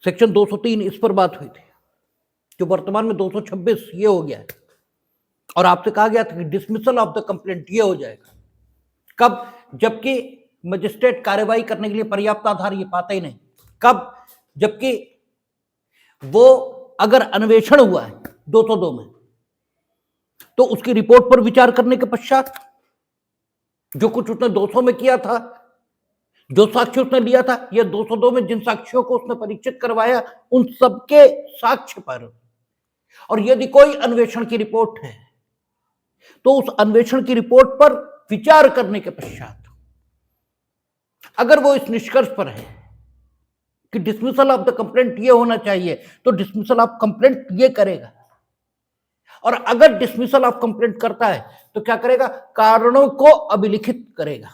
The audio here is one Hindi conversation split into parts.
सेक्शन 203 इस पर बात हुई थी, जो वर्तमान में 226 ये हो गया है, और आपसे कहा गया था कि डिसमिसल ऑफ द कंप्लेंट ये हो जाएगा। कब? जबकि मजिस्ट्रेट कार्यवाही करने के लिए पर्याप्त आधार ये पाता ही नहीं। कब? जबकि वो अगर अन्वेषण हुआ है 202 में, तो उसकी रिपोर्ट पर विचार करने के पश्चात जो कुछ उसने 200 में किया था, जो साक्ष्य उसने लिया था, या 202 में जिन साक्ष्यों को उसने परीक्षित करवाया, उन सबके साक्ष्य पर, और यदि कोई अन्वेषण की रिपोर्ट है तो उस अन्वेषण की रिपोर्ट पर विचार करने के पश्चात अगर वो इस निष्कर्ष पर है कि डिसमिसल ऑफ द कंप्लेंट ये होना चाहिए, तो डिसमिसल ऑफ कंप्लेंट ये करेगा। और अगर डिसमिसल ऑफ कंप्लेंट करता है तो क्या करेगा? कारणों को अभिलिखित करेगा।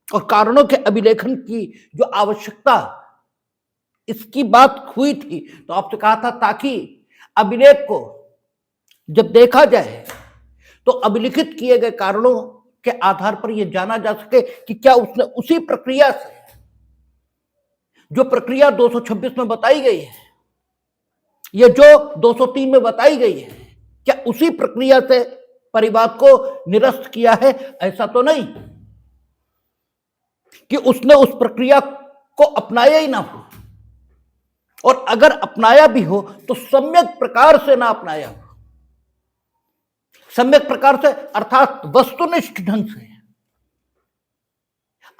और कारणों के अभिलेखन की जो आवश्यकता इसकी बात हुई थी, तो आपसे कहा था ताकि अभिलेख को जब देखा जाए तो अभिलिखित किए गए कारणों के आधार पर यह जाना जा सके कि क्या उसने उसी प्रक्रिया से, जो प्रक्रिया 226 में बताई गई है या जो 203 में बताई गई है, क्या उसी प्रक्रिया से परिवाद को निरस्त किया है। ऐसा तो नहीं कि उसने उस प्रक्रिया को अपनाया ही ना हो, और अगर अपनाया भी हो तो सम्यक प्रकार से ना अपनाया हो। सम्यक प्रकार से अर्थात वस्तुनिष्ठ ढंग से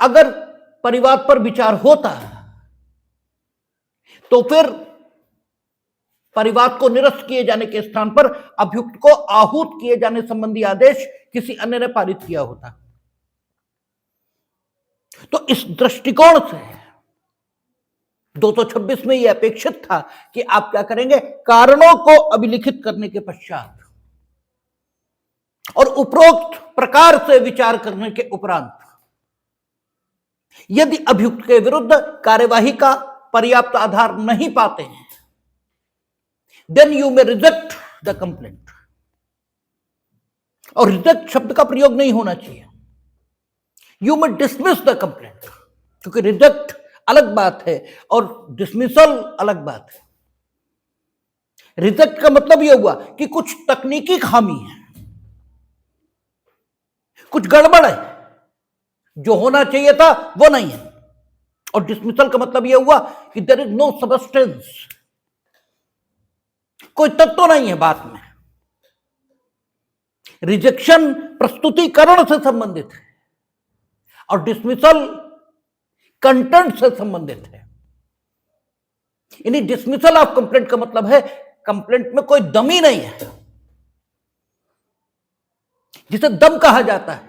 अगर परिवाद पर विचार होता तो फिर परिवाद को निरस्त किए जाने के स्थान पर अभियुक्त को आहूत किए जाने संबंधी आदेश किसी अन्य ने पारित किया होता। तो इस दृष्टिकोण से 226 में यह अपेक्षित था कि आप क्या करेंगे? कारणों को अभिलिखित करने के पश्चात और उपरोक्त प्रकार से विचार करने के उपरांत यदि अभियुक्त के विरुद्ध कार्यवाही का पर्याप्त आधार नहीं पाते हैं, then you may reject the complaint. और रिजेक्ट शब्द का प्रयोग नहीं होना चाहिए, you may dismiss the complaint, क्योंकि रिजेक्ट अलग बात है और डिसमिसल अलग बात है। रिजेक्ट का मतलब यह हुआ कि कुछ तकनीकी खामी है, कुछ गड़बड़ है, जो होना चाहिए था वो नहीं है। और डिसमिसल का मतलब यह हुआ कि देयर इज नो सबस्टेंस, कोई तत्व नहीं है बात में। रिजेक्शन प्रस्तुतिकरण से संबंधित है और डिसमिसल कंटेंट से संबंधित है। यानी डिसमिसल ऑफ कंप्लेंट का मतलब है कंप्लेंट में कोई दम ही नहीं है, जिसे दम कहा जाता है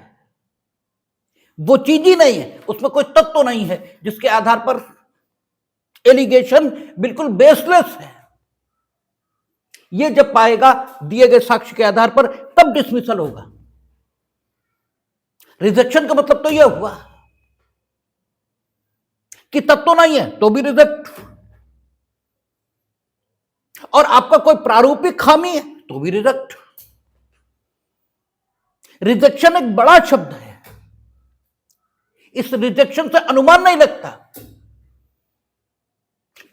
वो चीज ही नहीं है, उसमें कोई तत्व नहीं है जिसके आधार पर एलिगेशन बिल्कुल बेसलेस है। ये जब पाएगा दिए गए साक्ष्य के आधार पर, तब डिसमिसल होगा। रिजेक्शन का मतलब तो यह हुआ कि तत्व नहीं है तो भी रिजेक्ट, और आपका कोई प्रारूपिक खामी है तो भी रिजेक्ट। रिजेक्शन एक बड़ा शब्द है, इस रिजेक्शन से अनुमान नहीं लगता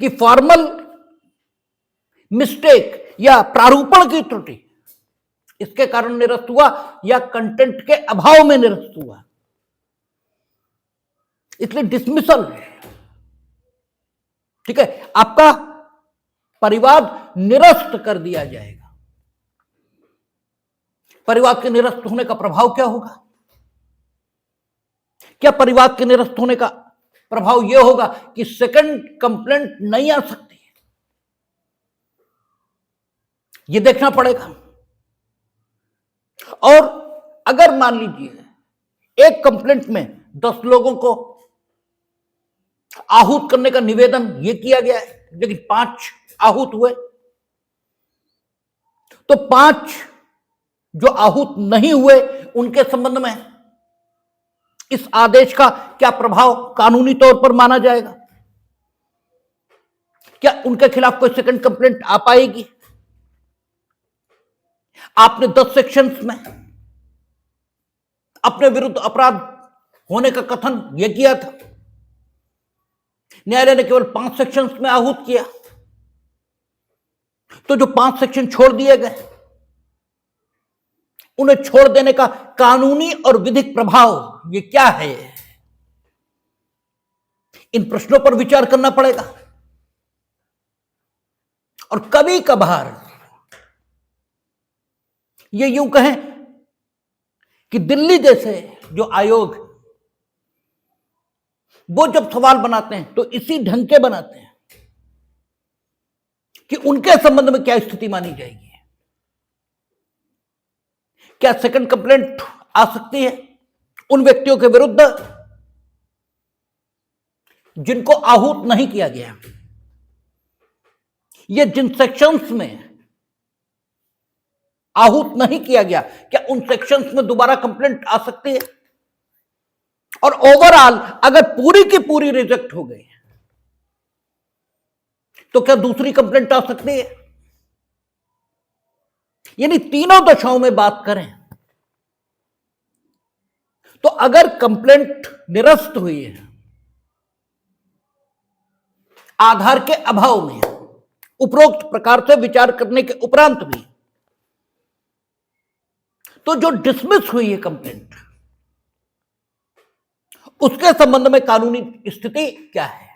कि फॉर्मल मिस्टेक या प्रारूपण की त्रुटि इसके कारण निरस्त हुआ या कंटेंट के अभाव में निरस्त हुआ। इसलिए डिसमिसल, ठीक है, आपका परिवाद निरस्त कर दिया जाएगा। परिवाद के निरस्त होने का प्रभाव क्या होगा? क्या परिवाद के निरस्त होने का प्रभाव यह होगा कि सेकंड कंप्लेंट नहीं आ सकती? यह देखना पड़ेगा। और अगर मान लीजिए एक कंप्लेंट में 10 लोगों को आहूत करने का निवेदन यह किया गया है, लेकिन 5 आहूत हुए, तो 5 जो आहूत नहीं हुए उनके संबंध में इस आदेश का क्या प्रभाव कानूनी तौर पर माना जाएगा? क्या उनके खिलाफ कोई सेकंड कंप्लेंट आ पाएगी? आपने 10 सेक्शंस में अपने विरुद्ध अपराध होने का कथन यह किया था, न्यायालय ने केवल 5 सेक्शंस में आहूत किया। तो जो 5 सेक्शन छोड़ दिए गए, उन्हें छोड़ देने का कानूनी और विधिक प्रभाव ये क्या है, इन प्रश्नों पर विचार करना पड़ेगा। और कभी कभार ये यूं कहें कि दिल्ली जैसे जो आयोग, वो जब सवाल बनाते हैं तो इसी ढंग के बनाते हैं कि उनके संबंध में क्या स्थिति मानी जाएगी। क्या सेकंड कंप्लेंट आ सकती है उन व्यक्तियों के विरुद्ध जिनको आहूत नहीं किया गया? ये जिन सेक्शंस में आहूत नहीं किया गया, क्या उन सेक्शंस में दोबारा कंप्लेंट आ सकती है? और ओवरऑल अगर पूरी की पूरी रिजेक्ट हो गई तो क्या दूसरी कंप्लेंट आ सकती है? यानी तीनों दशाओं में बात करें तो अगर कंप्लेंट निरस्त हुई है आधार के अभाव में, उपरोक्त प्रकार से विचार करने के उपरांत भी, तो जो डिसमिस हुई है कंप्लेंट, उसके संबंध में कानूनी स्थिति क्या है?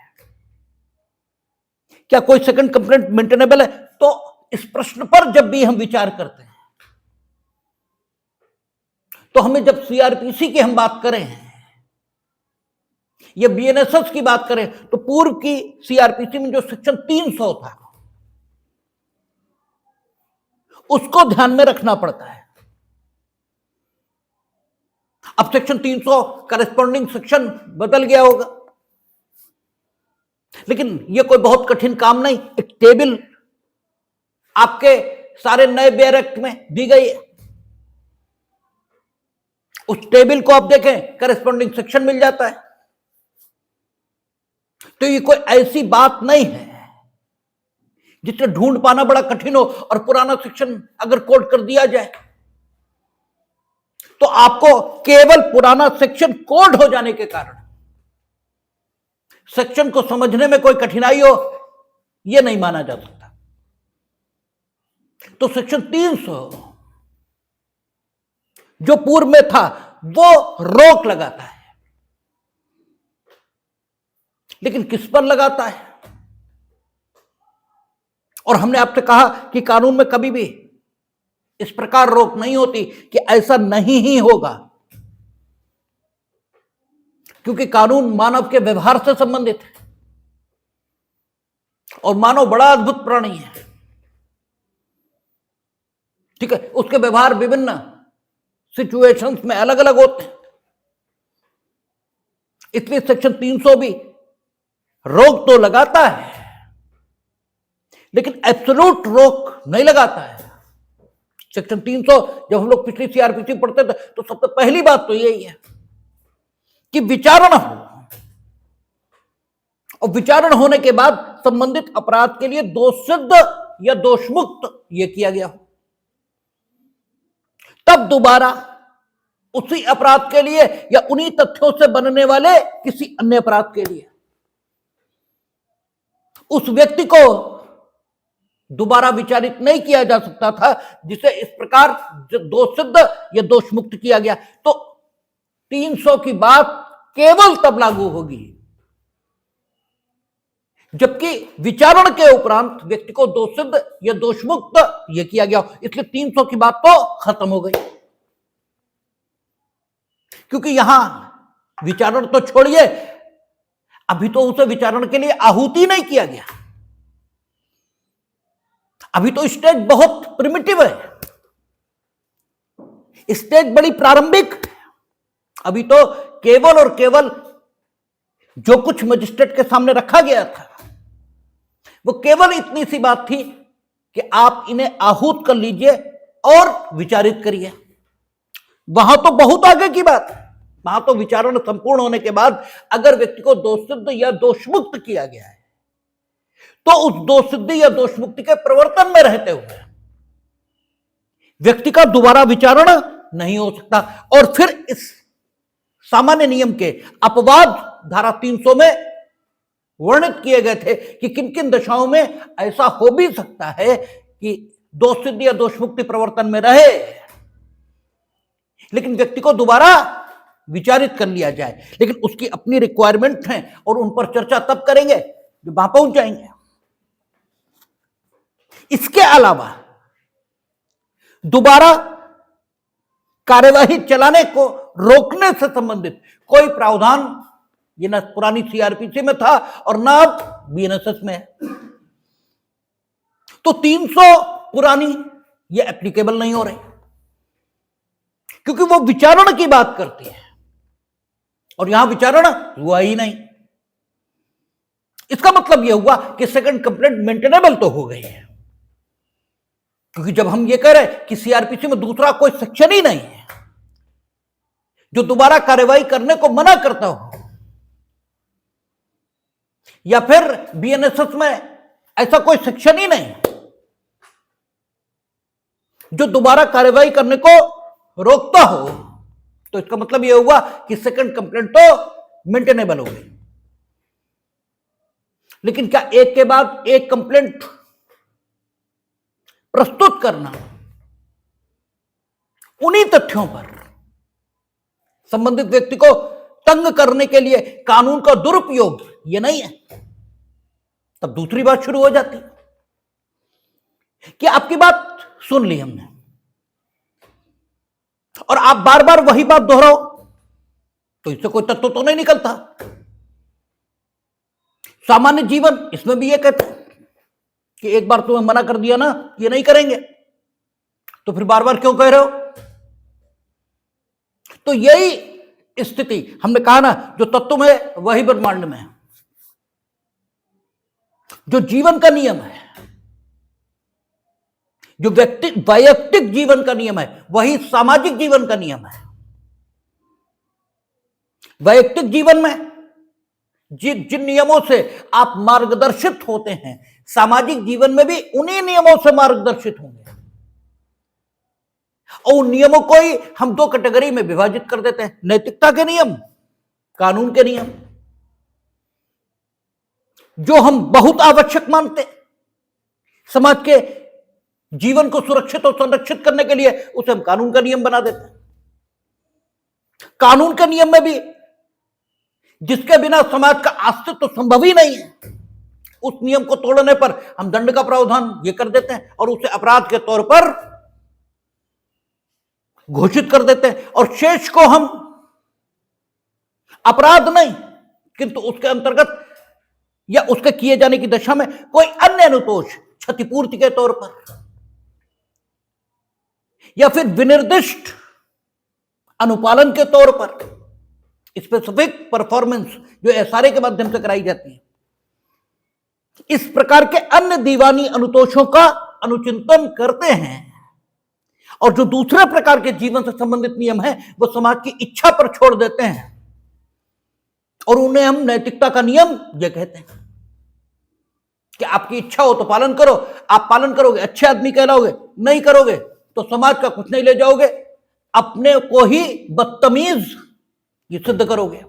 क्या कोई सेकंड कंप्लेंट मेंटेनेबल है? तो इस प्रश्न पर जब भी हम विचार करते हैं तो हमें, जब सीआरपीसी की हम बात करें या बीएनएसएस की बात करें, तो पूर्व की सीआरपीसी में जो सेक्शन 300 था उसको ध्यान में रखना पड़ता है। अब सेक्शन 300 करेस्पॉन्डिंग सेक्शन बदल गया होगा, लेकिन यह कोई बहुत कठिन काम नहीं। एक टेबल आपके सारे नए बेयर एक्ट में दी गई है, उस टेबल को आप देखें, करेस्पॉन्डिंग सेक्शन मिल जाता है। तो ये कोई ऐसी बात नहीं है जिसे ढूंढ पाना बड़ा कठिन हो, और पुराना सेक्शन अगर कोट कर दिया जाए तो आपको केवल पुराना सेक्शन कोड हो जाने के कारण सेक्शन को समझने में कोई कठिनाई हो, यह नहीं माना जा सकता। तो सेक्शन 300 जो पूर्व में था वो रोक लगाता है, लेकिन किस पर लगाता है? और हमने आपसे कहा कि कानून में कभी भी इस प्रकार रोक नहीं होती कि ऐसा नहीं ही होगा, क्योंकि कानून मानव के व्यवहार से संबंधित है और मानव बड़ा अद्भुत प्राणी है। ठीक है, उसके व्यवहार विभिन्न सिचुएशंस में अलग अलग होते हैं, इसलिए सेक्शन 300 भी रोक तो लगाता है लेकिन एब्सोल्यूट रोक नहीं लगाता है। सेक्शन 300 जब हम लोग पिछली सीआरपीसी पढ़ते थे तो सबसे पहली बात तो यही है कि विचारण हो, और विचारण होने के बाद संबंधित अपराध के लिए दोषसिद्ध या दोषमुक्त यह किया गया हो, तब दोबारा उसी अपराध के लिए या उन्हीं तथ्यों से बनने वाले किसी अन्य अपराध के लिए उस व्यक्ति को दोबारा विचारित नहीं किया जा सकता था जिसे इस प्रकार दोषसिद्ध या दोषमुक्त किया गया। तो 300 की बात केवल तब लागू होगी जबकि विचारण के उपरांत व्यक्ति को दोषसिद्ध या दोषमुक्त यह किया गया, इसलिए 300 की बात तो खत्म हो गई। क्योंकि यहां विचारण तो छोड़िए, अभी तो उसे विचारण के लिए आहूति नहीं किया गया, अभी तो स्टेज बहुत प्रिमिटिव है, स्टेज बड़ी प्रारंभिक। अभी तो केवल और केवल जो कुछ मजिस्ट्रेट के सामने रखा गया था वो केवल इतनी सी बात थी कि आप इन्हें आहूत कर लीजिए और विचारित करिए। वहां तो बहुत आगे की बात है, वहां तो विचारण संपूर्ण होने के बाद अगर व्यक्ति को दोषसिद्ध या दोषमुक्त किया गया है तो उस दोषसिद्धि या दोषमुक्ति के प्रवर्तन में रहते हुए व्यक्ति का दोबारा विचारण नहीं हो सकता। और फिर इस सामान्य नियम के अपवाद धारा 300 में वर्णित किए गए थे कि किन किन दशाओं में ऐसा हो भी सकता है कि दोष सिद्धि या दोष मुक्ति प्रवर्तन में रहे, लेकिन व्यक्ति को दोबारा विचारित कर लिया जाए। लेकिन उसकी अपनी रिक्वायरमेंट है और उन पर चर्चा तब करेंगे जब वहां पहुंच जाएंगे। इसके अलावा दोबारा कार्यवाही चलाने को रोकने से संबंधित कोई प्रावधान ये ना पुरानी सीआरपीसी में था और ना अब बीएनएसएस में है। तो 300 पुरानी ये एप्लीकेबल नहीं हो रही, क्योंकि वो विचारण की बात करती है और यहां विचारण हुआ ही नहीं। इसका मतलब यह हुआ कि सेकंड कंप्लेंट मेंटेनेबल तो हो गई है, क्योंकि जब हम ये कह रहे हैं कि सीआरपीसी में दूसरा कोई सेक्शन ही नहीं है जो दोबारा कार्रवाई करने को मना करता हो, या फिर बीएनएसएस में ऐसा कोई सेक्शन ही नहीं जो दोबारा कार्रवाई करने को रोकता हो, तो इसका मतलब यह हुआ कि सेकंड कंप्लेंट तो मेंटेनेबल हो गई। लेकिन क्या एक के बाद एक कंप्लेंट प्रस्तुत करना उन्हीं तथ्यों पर संबंधित व्यक्ति को तंग करने के लिए कानून का दुरुपयोग ये नहीं है? तब दूसरी बात शुरू हो जाती कि आपकी बात सुन ली हमने और आप बार बार वही बात दोहराओ, तो इससे कोई तत्व तो नहीं निकलता। सामान्य जीवन इसमें भी ये कहते हैं कि एक बार तुम्हें मना कर दिया ना, ये नहीं करेंगे, तो फिर बार बार क्यों कह रहे हो? तो यही स्थिति हमने कहा ना, जो तत्व में वही ब्रह्मांड में है। जो जीवन का नियम है, जो वैयक्तिक जीवन का नियम है, वही सामाजिक जीवन का नियम है। वैयक्तिक जीवन में जिन नियमों से आप मार्गदर्शित होते हैं, सामाजिक जीवन में भी उन्हीं नियमों से मार्गदर्शित होंगे। और उन नियमों को ही हम दो कैटेगरी में विभाजित कर देते हैं, नैतिकता के नियम, कानून के नियम। जो हम बहुत आवश्यक मानते समाज के जीवन को सुरक्षित और संरक्षित करने के लिए, उसे हम कानून का नियम बना देते हैं। कानून के नियम में भी जिसके बिना समाज का अस्तित्व संभव ही नहीं है, उस नियम को तोड़ने पर हम दंड का प्रावधान ये कर देते हैं और उसे अपराध के तौर पर घोषित कर देते हैं, और शेष को हम अपराध नहीं किंतु उसके अंतर्गत या उसके किए जाने की दशा में कोई अन्य अनुतोष, क्षतिपूर्ति के तौर पर या फिर विनिर्दिष्ट अनुपालन के तौर पर, स्पेसिफिक परफॉर्मेंस जो एसआरए के माध्यम से कराई जाती है, इस प्रकार के अन्य दीवानी अनुतोषों का अनुचिंतन करते हैं। और जो दूसरे प्रकार के जीवन से संबंधित नियम है, वो समाज की इच्छा पर छोड़ देते हैं और उन्हें हम नैतिकता का नियम ये कहते हैं कि आपकी इच्छा हो तो पालन करो, आप पालन करोगे अच्छे आदमी कहलाओगे, नहीं करोगे तो समाज का कुछ नहीं ले जाओगे, अपने को ही बदतमीज ये सिद्ध करोगे।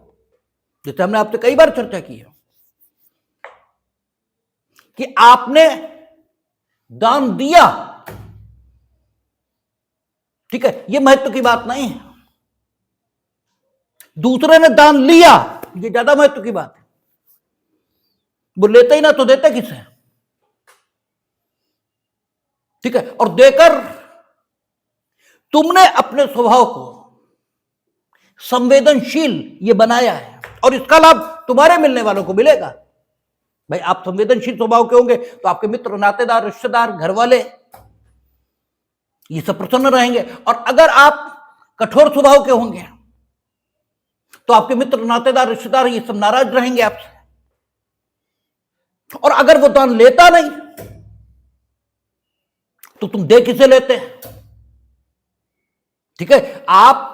जैसे हमने आपसे कई बार चर्चा की है कि आपने दान दिया, ठीक है, ये महत्व की बात नहीं है। दूसरे ने दान लिया, ये ज्यादा महत्व की बात है। वो लेते ही ना तो देते किसे, ठीक है, और देकर तुमने अपने स्वभाव को संवेदनशील ये बनाया है और इसका लाभ तुम्हारे मिलने वालों को मिलेगा। भाई आप संवेदनशील स्वभाव के होंगे तो आपके मित्र, नातेदार, रिश्तेदार, घर वाले ये सब प्रसन्न रहेंगे, और अगर आप कठोर स्वभाव के होंगे तो आपके मित्र, नातेदार, रिश्तेदार ये सब नाराज रहेंगे आपसे। और अगर वो दान लेता नहीं तो तुम दे किसे लेते हैं? ठीक है, आप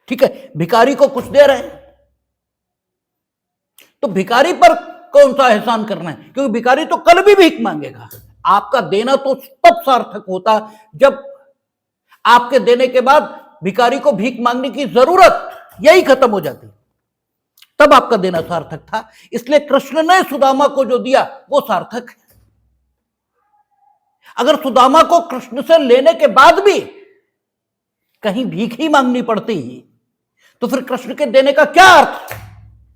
ठीक है भिखारी को कुछ दे रहे हैं तो भिखारी पर कौन सा एहसान करना है, क्योंकि भिखारी तो कल भी भीख मांगेगा। आपका देना तो तब सार्थक होता जब आपके देने के बाद भिखारी को भीख मांगने की जरूरत यही खत्म हो जाती, तब आपका देना सार्थक था। इसलिए कृष्ण ने सुदामा को जो दिया वो सार्थक है। अगर सुदामा को कृष्ण से लेने के बाद भी कहीं भीख ही मांगनी पड़ती तो फिर कृष्ण के देने का क्या अर्थ।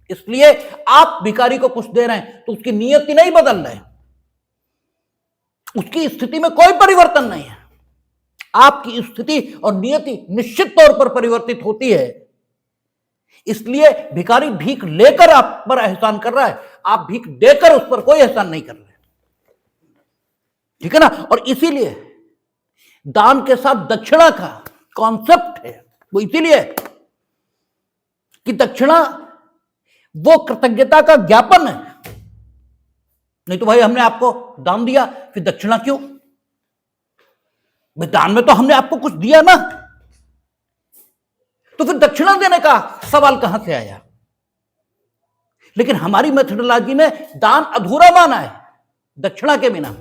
इसलिए आप भिखारी को कुछ दे रहे हैं तो उसकी नियति नहीं बदल रहे, उसकी स्थिति में कोई परिवर्तन नहीं है। आपकी स्थिति और नियति निश्चित तौर पर परिवर्तित होती है। इसलिए भिखारी भीख लेकर आप पर एहसान कर रहा है, आप भीख देकर उस पर कोई एहसान नहीं कर रहे, ठीक है ना। और इसीलिए दान के साथ दक्षिणा का कॉन्सेप्ट है वो इसीलिए कि दक्षिणा वो कृतज्ञता का ज्ञापन है। नहीं तो भाई हमने आपको दान दिया फिर दक्षिणा क्यों? भाई दान में तो हमने आपको कुछ दिया ना, तो फिर दक्षिणा देने का सवाल कहां से आया? लेकिन हमारी मेथोडोलॉजी में दान अधूरा माना है दक्षिणा के बिना।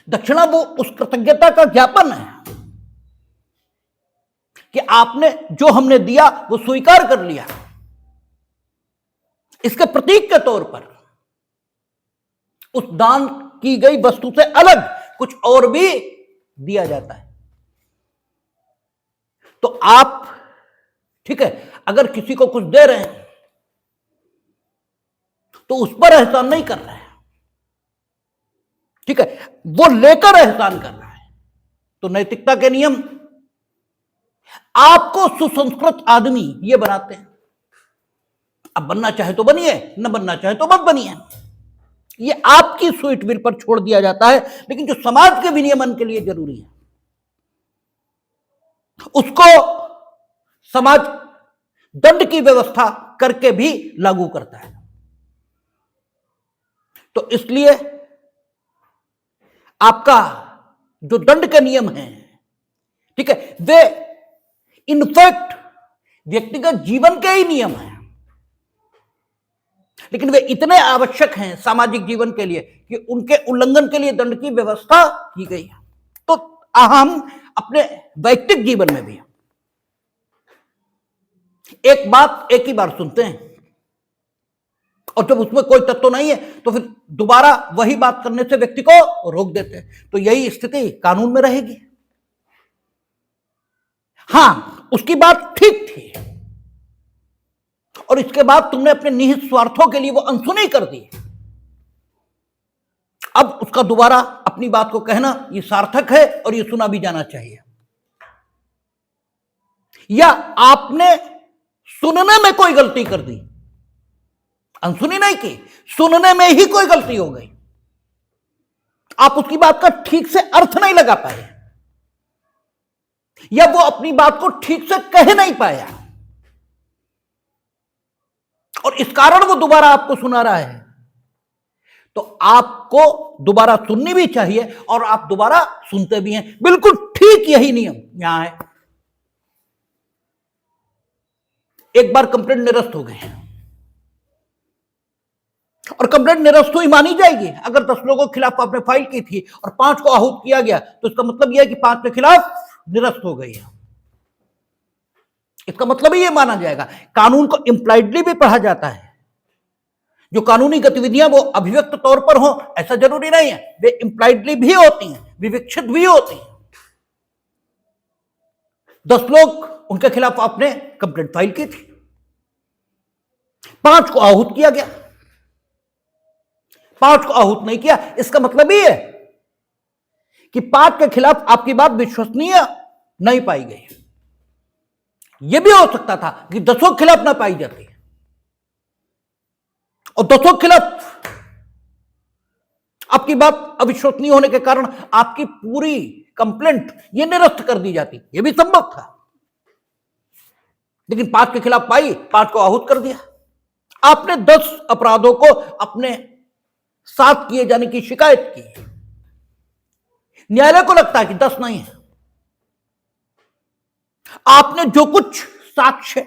दक्षिणा वो उस कृतज्ञता का ज्ञापन है कि आपने जो हमने दिया वो स्वीकार कर लिया, इसके प्रतीक के तौर पर उस दान की गई वस्तु से अलग कुछ और भी दिया जाता है। तो आप ठीक है, अगर किसी को कुछ दे रहे हैं तो उस पर एहसान नहीं कर रहे हैं, ठीक है, वो लेकर एहसान कर रहा है। तो नैतिकता के नियम आपको सुसंस्कृत आदमी ये बनाते हैं। अब बनना चाहे तो बनिए, न बनना चाहे तो मत बनिए, ये आपकी स्वीट विल पर छोड़ दिया जाता है। लेकिन जो समाज के विनियमन के लिए जरूरी है उसको समाज दंड की व्यवस्था करके भी लागू करता है। तो इसलिए आपका जो दंड के नियम है, ठीक है, वे इनफैक्ट व्यक्तिगत जीवन के ही नियम हैं, लेकिन वे इतने आवश्यक हैं सामाजिक जीवन के लिए कि उनके उल्लंघन के लिए दंड की व्यवस्था की गई है। तो हम अपने वैयक्तिक जीवन में भी एक बात एक ही बार सुनते हैं और जब उसमें कोई तत्व नहीं है तो फिर दोबारा वही बात करने से व्यक्ति को रोक देते हैं। तो यही स्थिति कानून में रहेगी। हां, उसकी बात ठीक थी और इसके बाद तुमने अपने निहित स्वार्थों के लिए वो अनसुनी कर दी। अब उसका दोबारा अपनी बात को कहना ये सार्थक है और ये सुना भी जाना चाहिए। या आपने सुनने में कोई गलती कर दी, अनसुनी नहीं की, सुनने में ही कोई गलती हो गई, आप उसकी बात का ठीक से अर्थ नहीं लगा पाए या वो अपनी बात को ठीक से कह नहीं पाया और इस कारण वो दोबारा आपको सुना रहा है, तो आपको दोबारा सुननी भी चाहिए और आप दोबारा सुनते भी हैं। बिल्कुल ठीक यही नियम यहां है। एक बार कंप्लेंट निरस्त हो गए और कंप्लेंट निरस्त हुई मानी जाएगी। अगर 10 लोगों के खिलाफ आपने फाइल की थी और 5 को आहूत किया गया तो इसका मतलब यह है कि 5 के खिलाफ निरस्त हो गई है। इसका मतलब ही यह माना जाएगा। कानून को इंप्लाइडली भी पढ़ा जाता है। जो कानूनी गतिविधियां वो अभिव्यक्त तौर पर हो ऐसा जरूरी नहीं है, वे इंप्लाइडली भी होती हैं, विवक्षित भी होती हैं। 10 लोग उनके खिलाफ आपने कंप्लेंट फाइल की थी, 5 को आहूत किया गया, 5 को आहूत नहीं किया, इसका मतलब ये है कि 5 के खिलाफ आपकी बात विश्वसनीय नहीं पाई गई। यह भी हो सकता था कि 10 के खिलाफ ना पाई जाती और 10 के खिलाफ आपकी बात अविश्वसनीय होने के कारण आपकी पूरी कंप्लेंट यह निरस्त कर दी जाती। यह भी संभव था, लेकिन 5 के खिलाफ पाई, 5 को आहूत कर दिया। आपने 10 अपराधों को अपने साथ किए जाने की शिकायत की, न्यायालय को लगता है कि 10 नहीं है। आपने जो कुछ साक्ष्य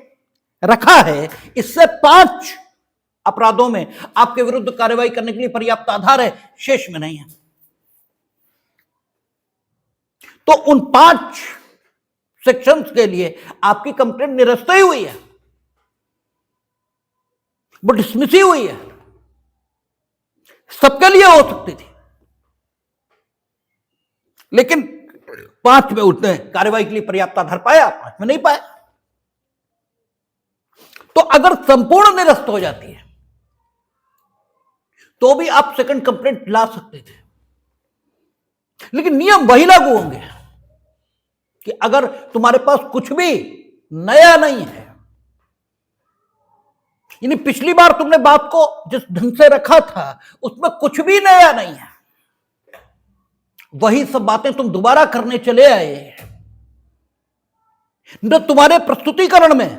रखा है इससे 5 अपराधों में आपके विरुद्ध कार्रवाई करने के लिए पर्याप्त आधार है, शेष में नहीं है। तो उन 5 सेक्शंस के लिए आपकी कंप्लेंट निरस्त ही हुई है। वो डिसमिस ही हुई है, सबके लिए हो सकती थी, लेकिन 5 में उसने कार्रवाई के लिए पर्याप्त आधार पाया, 5 में नहीं पाया। तो अगर संपूर्ण निरस्त हो जाती है तो भी आप सेकंड कंप्लेंट ला सकते थे, लेकिन नियम वही लागू होंगे कि अगर तुम्हारे पास कुछ भी नया नहीं है, यानी पिछली बार तुमने बात को जिस ढंग से रखा था उसमें कुछ भी नया नहीं है, वही सब बातें तुम दोबारा करने चले आए, न तुम्हारे प्रस्तुतिकरण में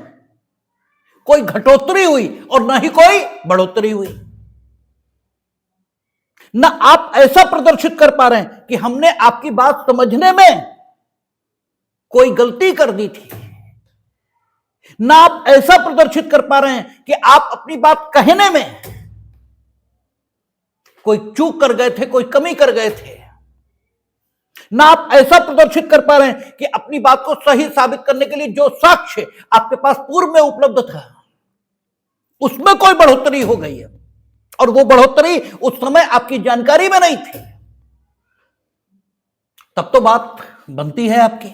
कोई घटोत्तरी हुई और ना ही कोई बढ़ोतरी हुई, ना आप ऐसा प्रदर्शित कर पा रहे हैं कि हमने आपकी बात समझने में कोई गलती कर दी थी, ना आप ऐसा प्रदर्शित कर पा रहे हैं कि आप अपनी बात कहने में कोई चूक कर गए थे, कोई कमी कर गए थे, ना आप ऐसा प्रदर्शित कर पा रहे हैं कि अपनी बात को सही साबित करने के लिए जो साक्ष्य आपके पास पूर्व में उपलब्ध था उसमें कोई बढ़ोतरी हो गई है, और वो बढ़ोतरी उस समय आपकी जानकारी में नहीं थी, तब तो बात बनती है आपकी,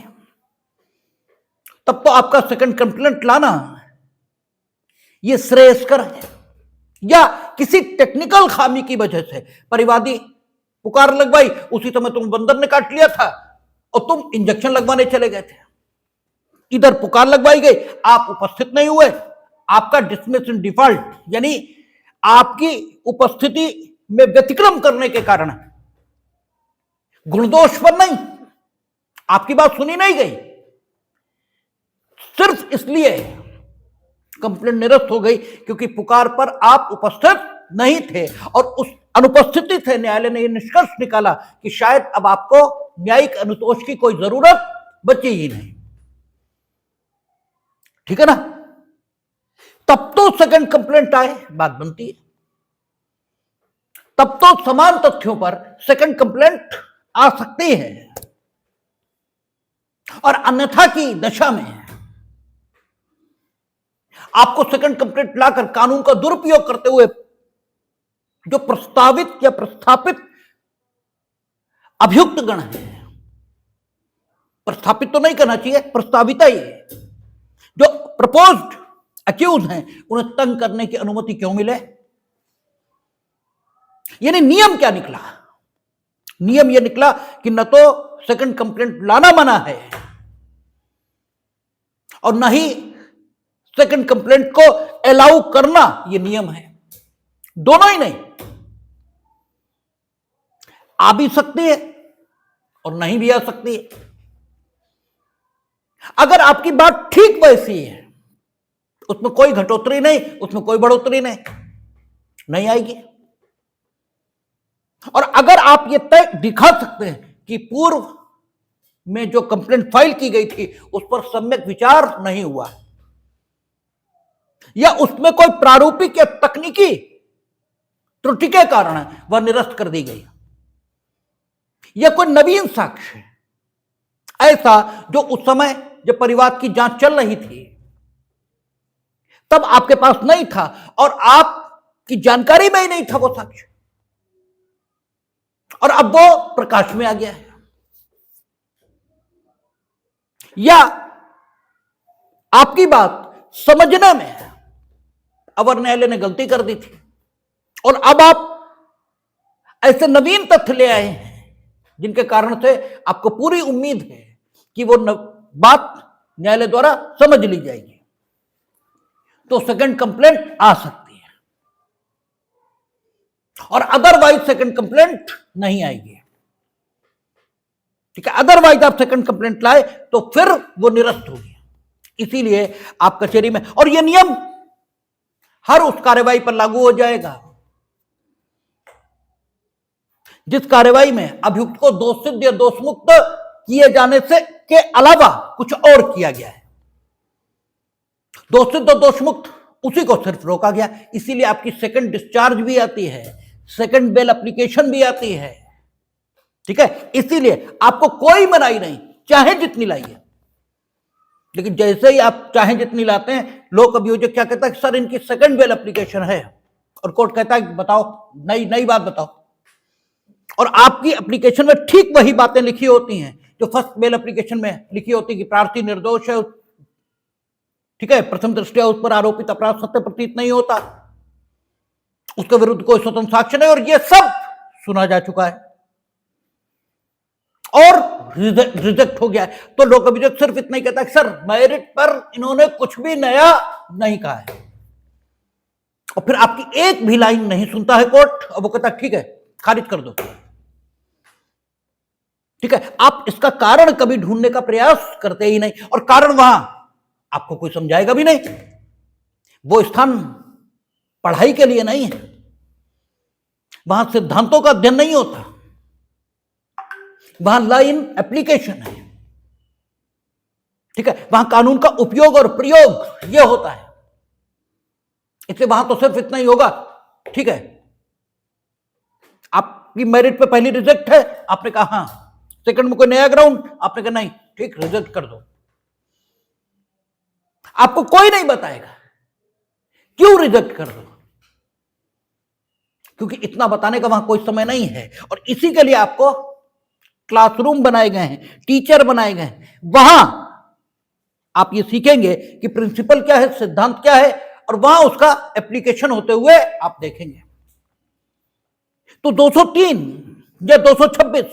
तब तो आपका सेकंड कंप्लेंट लाना ये श्रेयस्कर है। या किसी टेक्निकल खामी की वजह से परिवादी पुकार लगवाई, उसी समय तुम बंदर ने काट लिया था और तुम इंजेक्शन लगवाने चले गए थे, इधर पुकार लगवाई गई, आप उपस्थित नहीं हुए, आपका डिसमिस इन डिफॉल्ट, यानी आपकी उपस्थिति में व्यतिक्रम करने के कारण गुणदोष पर नहीं, आपकी बात सुनी नहीं गई, सिर्फ इसलिए कंप्लेंट निरस्त हो गई क्योंकि पुकार पर आप उपस्थित नहीं थे, और उस अनुपस्थिति से न्यायालय ने यह निष्कर्ष निकाला कि शायद अब आपको न्यायिक अनुतोष की कोई जरूरत बची ही नहीं। ठीक है ना? तब तो सेकंड कंप्लेंट आए, बात बनती है, तब तो समान तथ्यों पर सेकंड कंप्लेंट आ सकती है, और अन्यथा की दशा में आपको सेकंड कंप्लेंट लाकर कानून का दुरुपयोग करते हुए जो प्रस्तावित या प्रस्थापित अभियुक्त गण है, प्रस्थापित तो नहीं करना चाहिए, प्रस्तावित ही है, जो प्रपोज्ड अक्यूज हैं, उन्हें तंग करने की अनुमति क्यों मिले? यानी नियम क्या निकला? नियम यह निकला कि न तो सेकंड कंप्लेंट लाना मना है और न ही सेकंड कंप्लेंट को अलाउ करना यह नियम है, दोनों ही नहीं। आ भी सकती है और नहीं भी आ सकती है। अगर आपकी बात ठीक वैसी है, उसमें कोई घटोत्तरी नहीं, उसमें कोई बढ़ोतरी नहीं आएगी, और अगर आप ये तय दिखा सकते हैं कि पूर्व में जो कंप्लेंट फाइल की गई थी उस पर सम्यक विचार नहीं हुआ, या उसमें कोई प्रारूपिक या तकनीकी त्रुटि के कारण वह निरस्त कर दी गई, या कोई नवीन साक्ष्य ऐसा जो उस समय जब परिवाद की जांच चल रही थी तब आपके पास नहीं था और आपकी जानकारी में ही नहीं था वो साक्ष्य, और अब वो प्रकाश में आ गया है, या आपकी बात समझने में अवर न्यायालय ने गलती कर दी थी और अब आप ऐसे नवीन तथ्य ले आए हैं जिनके कारण से आपको पूरी उम्मीद है कि वो बात न्यायालय द्वारा समझ ली जाएगी, तो सेकंड कंप्लेंट आ सकती है, और अदरवाइज सेकंड कंप्लेंट नहीं आएगी। ठीक है? अदरवाइज आप सेकंड कंप्लेंट लाए तो फिर वो निरस्त होगी। इसीलिए आप कचहरी में, और ये नियम हर उस कार्रवाई पर लागू हो जाएगा जिस कार्रवाई में अभियुक्त को दोष सिद्ध या दोष मुक्त किए जाने से के अलावा कुछ और किया गया है। दोष सिद्ध और दोष मुक्त उसी को सिर्फ रोका गया, इसीलिए आपकी सेकंड डिस्चार्ज भी आती है, सेकंड बेल एप्लीकेशन भी आती है। ठीक है? इसीलिए आपको कोई मनाही नहीं, चाहे जितनी लाइए, लेकिन जैसे ही आप चाहे जितनी लाते हैं लोक अभियोजक क्या कहता है कि सर इनकी सेकंड बेल एप्लीकेशन है, और कोर्ट कहता है कि बताओ नई बात बताओ, और आपकी एप्लीकेशन में ठीक वही बातें लिखी होती हैं जो फर्स्ट बेल एप्लीकेशन में लिखी होती है कि प्रार्थी निर्दोष है, ठीक है, प्रथम दृष्टया उस पर आरोपित अपराध सत्य प्रतीत नहीं होता, उसके विरुद्ध कोई स्वतंत्र साक्ष्य नहीं, और ये सब सुना जा चुका है और रिजेक्ट हो गया है। तो लोक अभियोजक सिर्फ इतना ही कहता है कि सर मेरिट पर इन्होंने कुछ भी नया नहीं कहा है, और फिर आपकी एक भी लाइन नहीं सुनता है कोर्ट, और वो कहता है ठीक है खारिज कर दो, ठीक है। आप इसका कारण कभी ढूंढने का प्रयास करते ही नहीं, और कारण वहां आपको कोई समझाएगा भी नहीं, वो स्थान पढ़ाई के लिए नहीं है, वहां सिद्धांतों का अध्ययन नहीं होता, वहां लॉ इन एप्लीकेशन है, ठीक है, वहां कानून का उपयोग और प्रयोग यह होता है। इसलिए वहां तो सिर्फ इतना ही होगा, ठीक है, आपकी मेरिट पे पहली रिजेक्ट है, आपने कहा हां, सेकंड में कोई नया ग्राउंड, आपने कहा नहीं, ठीक रिजेक्ट कर दो। आपको कोई नहीं बताएगा क्यों रिजेक्ट कर दो, क्योंकि इतना बताने का वहां कोई समय नहीं है, और इसी के लिए आपको क्लासरूम बनाए गए हैं, टीचर बनाए गए हैं, वहां आप ये सीखेंगे कि प्रिंसिपल क्या है, सिद्धांत क्या है, और वहां उसका एप्लीकेशन होते हुए आप देखेंगे। तो 203 या 226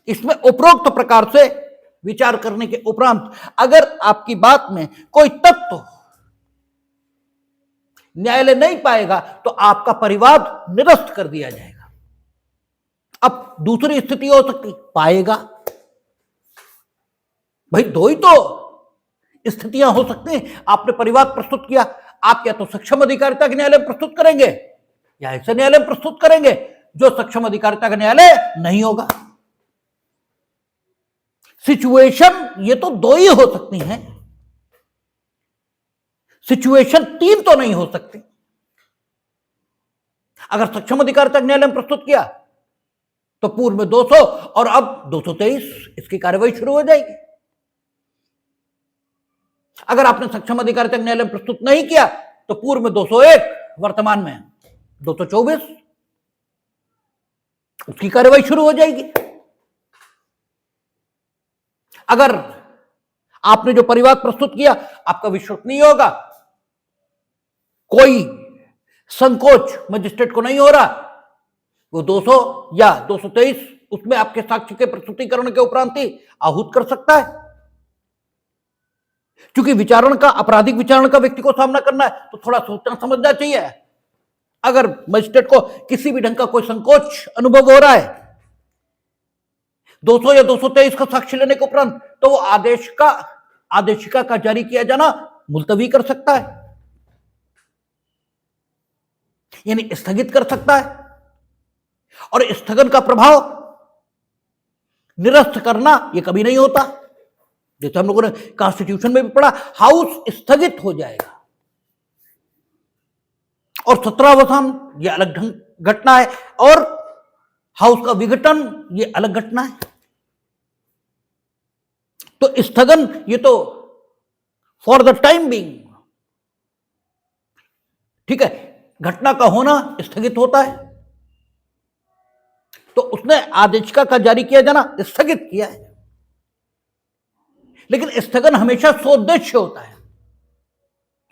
इसमें उपरोक्त प्रकार से विचार करने के उपरांत अगर आपकी बात में कोई तत्व न्यायालय नहीं पाएगा तो आपका परिवाद निरस्त कर दिया जाएगा। अब दूसरी स्थिति हो सकती, पाएगा, भाई दो ही तो स्थितियां हो सकती हैं। आपने परिवाद प्रस्तुत किया, आप या तो सक्षम अधिकारिता के न्यायालय में प्रस्तुत करेंगे या ऐसे न्यायालय में प्रस्तुत करेंगे जो सक्षम अधिकारिता का न्यायालय नहीं होगा। सिचुएशन ये तो दो ही हो सकती हैं, सिचुएशन तीन तो नहीं हो सकती। अगर सक्षम अधिकारिता के न्यायालय में प्रस्तुत किया तो पूर्व में 200 और अब 223 इसकी कार्रवाई शुरू हो जाएगी। अगर आपने सक्षम अधिकारिता के न्यायालय में प्रस्तुत नहीं किया तो पूर्व में 201, वर्तमान में 224 उसकी कार्रवाई शुरू हो जाएगी। अगर आपने जो परिवाद प्रस्तुत किया आपका विश्वसनीय होगा, कोई संकोच मजिस्ट्रेट को नहीं हो रहा, वो 200 या 223 उसमें आपके साक्ष्य के प्रस्तुतिकरण के उपरांत ही आहूत कर सकता है। क्योंकि विचारण का, आपराधिक विचारण का व्यक्ति को सामना करना है तो थोड़ा सोचना समझना चाहिए। अगर मजिस्ट्रेट को किसी भी ढंग का कोई संकोच अनुभव हो रहा है 200 या 223 का साक्ष्य लेने के उपरांत, तो वो आदेशिका का जारी किया जाना मुलतवी कर सकता है, यानी स्थगित कर सकता है। और स्थगन का प्रभाव निरस्त करना यह कभी नहीं होता, जैसे हम लोगों ने कॉन्स्टिट्यूशन में भी पढ़ा, हाउस स्थगित हो जाएगा। और सत्रावसान यह अलग घटना है, और हाउस का विघटन यह अलग घटना है। तो स्थगन ये तो फॉर द टाइम बीइंग, ठीक है, घटना का होना स्थगित होता है, तो उसने आदेशिका का जारी किया जाना स्थगित किया है। लेकिन स्थगन हमेशा सोद्देश्य होता है,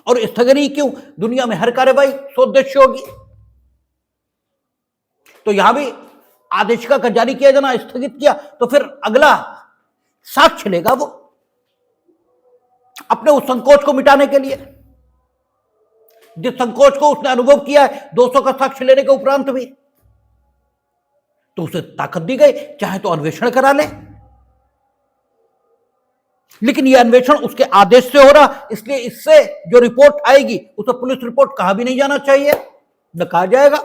और स्थगन ही क्यों, दुनिया में हर कार्रवाई सोद्देश्य होगी। तो यहां भी आदेशिका का जारी किया जाना स्थगित किया, तो फिर अगला साक्ष्य लेगा वो अपने उस संकोच को मिटाने के लिए, जिस संकोच को उसने अनुभव किया है 200 का साक्ष्य लेने के उपरांत भी, तो उसे ताकत दी गई, चाहे तो अन्वेषण करा ले। लेकिन यह अन्वेषण उसके आदेश से हो रहा, इसलिए इससे जो रिपोर्ट आएगी उसे पुलिस रिपोर्ट कहा भी नहीं जाना चाहिए, न कहा जाएगा।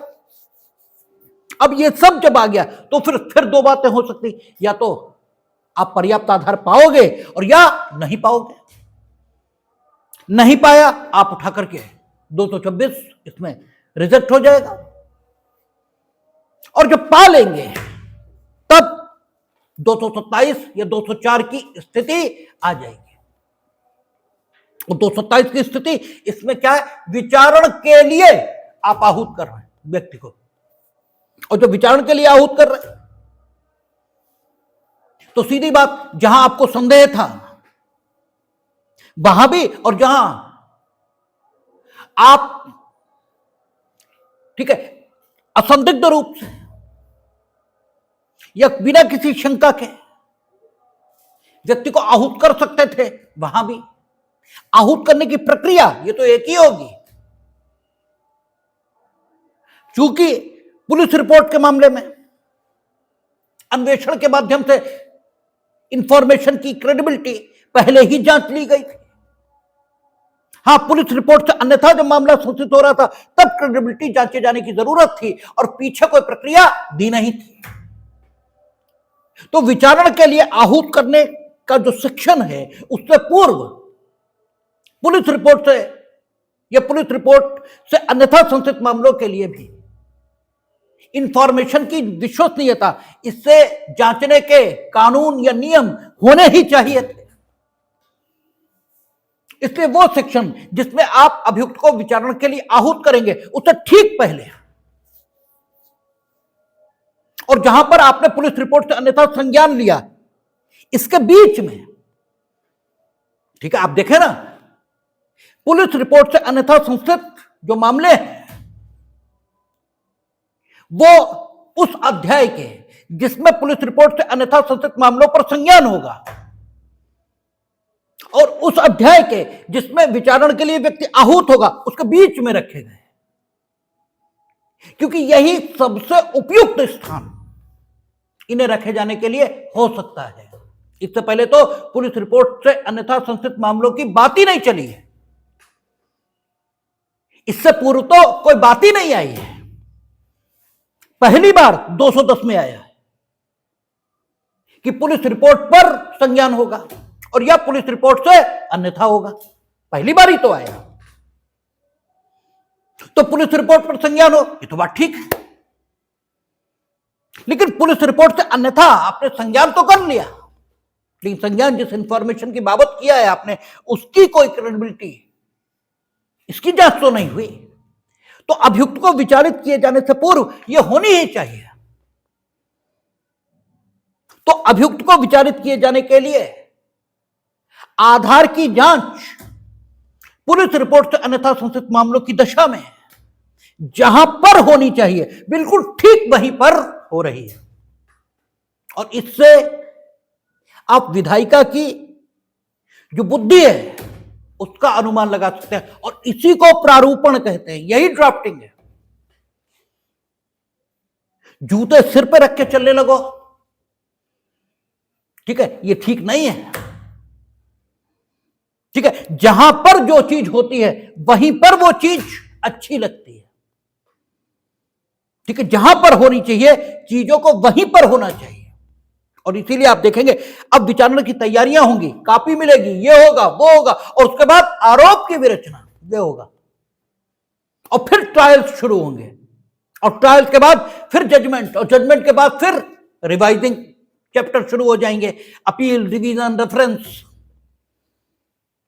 अब ये सब जब आ गया तो फिर दो बातें हो सकती, या तो आप पर्याप्त आधार पाओगे और या नहीं पाओगे। नहीं पाया आप उठा करके 226 इसमें रिजेक्ट हो जाएगा, और जब पा लेंगे तब 227 या 204 की स्थिति आ जाएगी। और 227 की स्थिति इसमें क्या है, विचारण के लिए आप आहूत कर रहे हैं व्यक्ति को, और जो विचारण के लिए आहूत कर रहे हैं, तो सीधी बात, जहां आपको संदेह था वहां भी, और जहां आप ठीक है असंदिग्ध रूप से या बिना किसी शंका के व्यक्ति को आहूत कर सकते थे, वहां भी आहूत करने की प्रक्रिया ये तो एक ही होगी। चूंकि पुलिस रिपोर्ट के मामले में अन्वेषण के माध्यम से इंफॉर्मेशन की क्रेडिबिलिटी पहले ही जांच ली गई थी। हां, पुलिस रिपोर्ट से अन्यथा जब मामला सूचित हो रहा था तब क्रेडिबिलिटी जांचे जाने की जरूरत थी, और पीछे कोई प्रक्रिया दी नहीं थी। तो विचारण के लिए आहूत करने का जो सेक्शन है, उससे पूर्व पुलिस रिपोर्ट से या पुलिस रिपोर्ट से अन्यथा संशयित मामलों के लिए भी इंफॉर्मेशन की विश्वसनीयता, इससे जांचने के कानून या नियम होने ही चाहिए थे। इसलिए वो सेक्शन जिसमें आप अभियुक्त को विचारण के लिए आहूत करेंगे, उससे ठीक पहले, और जहां पर आपने पुलिस रिपोर्ट से अन्यथा संज्ञान लिया, इसके बीच में, ठीक है, आप देखें ना, पुलिस रिपोर्ट से अन्यथा संशयित जो मामले हैं वो उस अध्याय के जिसमें पुलिस रिपोर्ट से अन्यथा संशयित मामलों पर संज्ञान होगा, और उस अध्याय के जिसमें विचारण के लिए व्यक्ति आहूत होगा, उसके बीच में रखे गए, क्योंकि यही सबसे उपयुक्त स्थान इन्हें रखे जाने के लिए हो सकता है। इससे पहले तो पुलिस रिपोर्ट से अन्यथा संशयित मामलों की बात ही नहीं चली है, इससे पूर्व तो कोई बात ही नहीं आई है। पहली बार 210 में आया है कि पुलिस रिपोर्ट पर संज्ञान होगा और या पुलिस रिपोर्ट से अन्यथा होगा, पहली बार ही तो आया। तो पुलिस रिपोर्ट पर संज्ञान हो, ये तो बात ठीक है, लेकिन पुलिस रिपोर्ट से अन्यथा आपने संज्ञान तो कर लिया, लेकिन संज्ञान जिस इंफॉर्मेशन की बाबत किया है आपने, उसकी कोई क्रेडिबिलिटी, इसकी जांच तो नहीं हुई। तो अभियुक्त को विचारित किए जाने से पूर्व यह होनी ही चाहिए। तो अभियुक्त को विचारित किए जाने के लिए आधार की जांच पुलिस रिपोर्ट से अन्यथा संशयित मामलों की दशा में जहां पर होनी चाहिए, बिल्कुल ठीक वहीं पर हो रही है, और इससे आप विधायिका की जो बुद्धि है उसका अनुमान लगा सकते हैं, और इसी को प्रारूपण कहते हैं, यही ड्राफ्टिंग है। जूते सिर पे रख के चलने लगो, ठीक है, ये ठीक नहीं है। ठीक है, जहां पर जो चीज होती है वहीं पर वो चीज अच्छी लगती है। ठीक है, जहां पर होनी चाहिए चीजों को वहीं पर होना चाहिए, और इसीलिए आप देखेंगे अब विचारण की तैयारियां होंगी, कॉपी मिलेगी, ये होगा वो होगा, और उसके बाद आरोप की विरचना ये होगा, और फिर ट्रायल्स शुरू होंगे, और ट्रायल्स के बाद फिर जजमेंट, और जजमेंट के बाद फिर रिवाइजिंग चैप्टर शुरू हो जाएंगे, अपील, रिवीजन, रेफरेंस,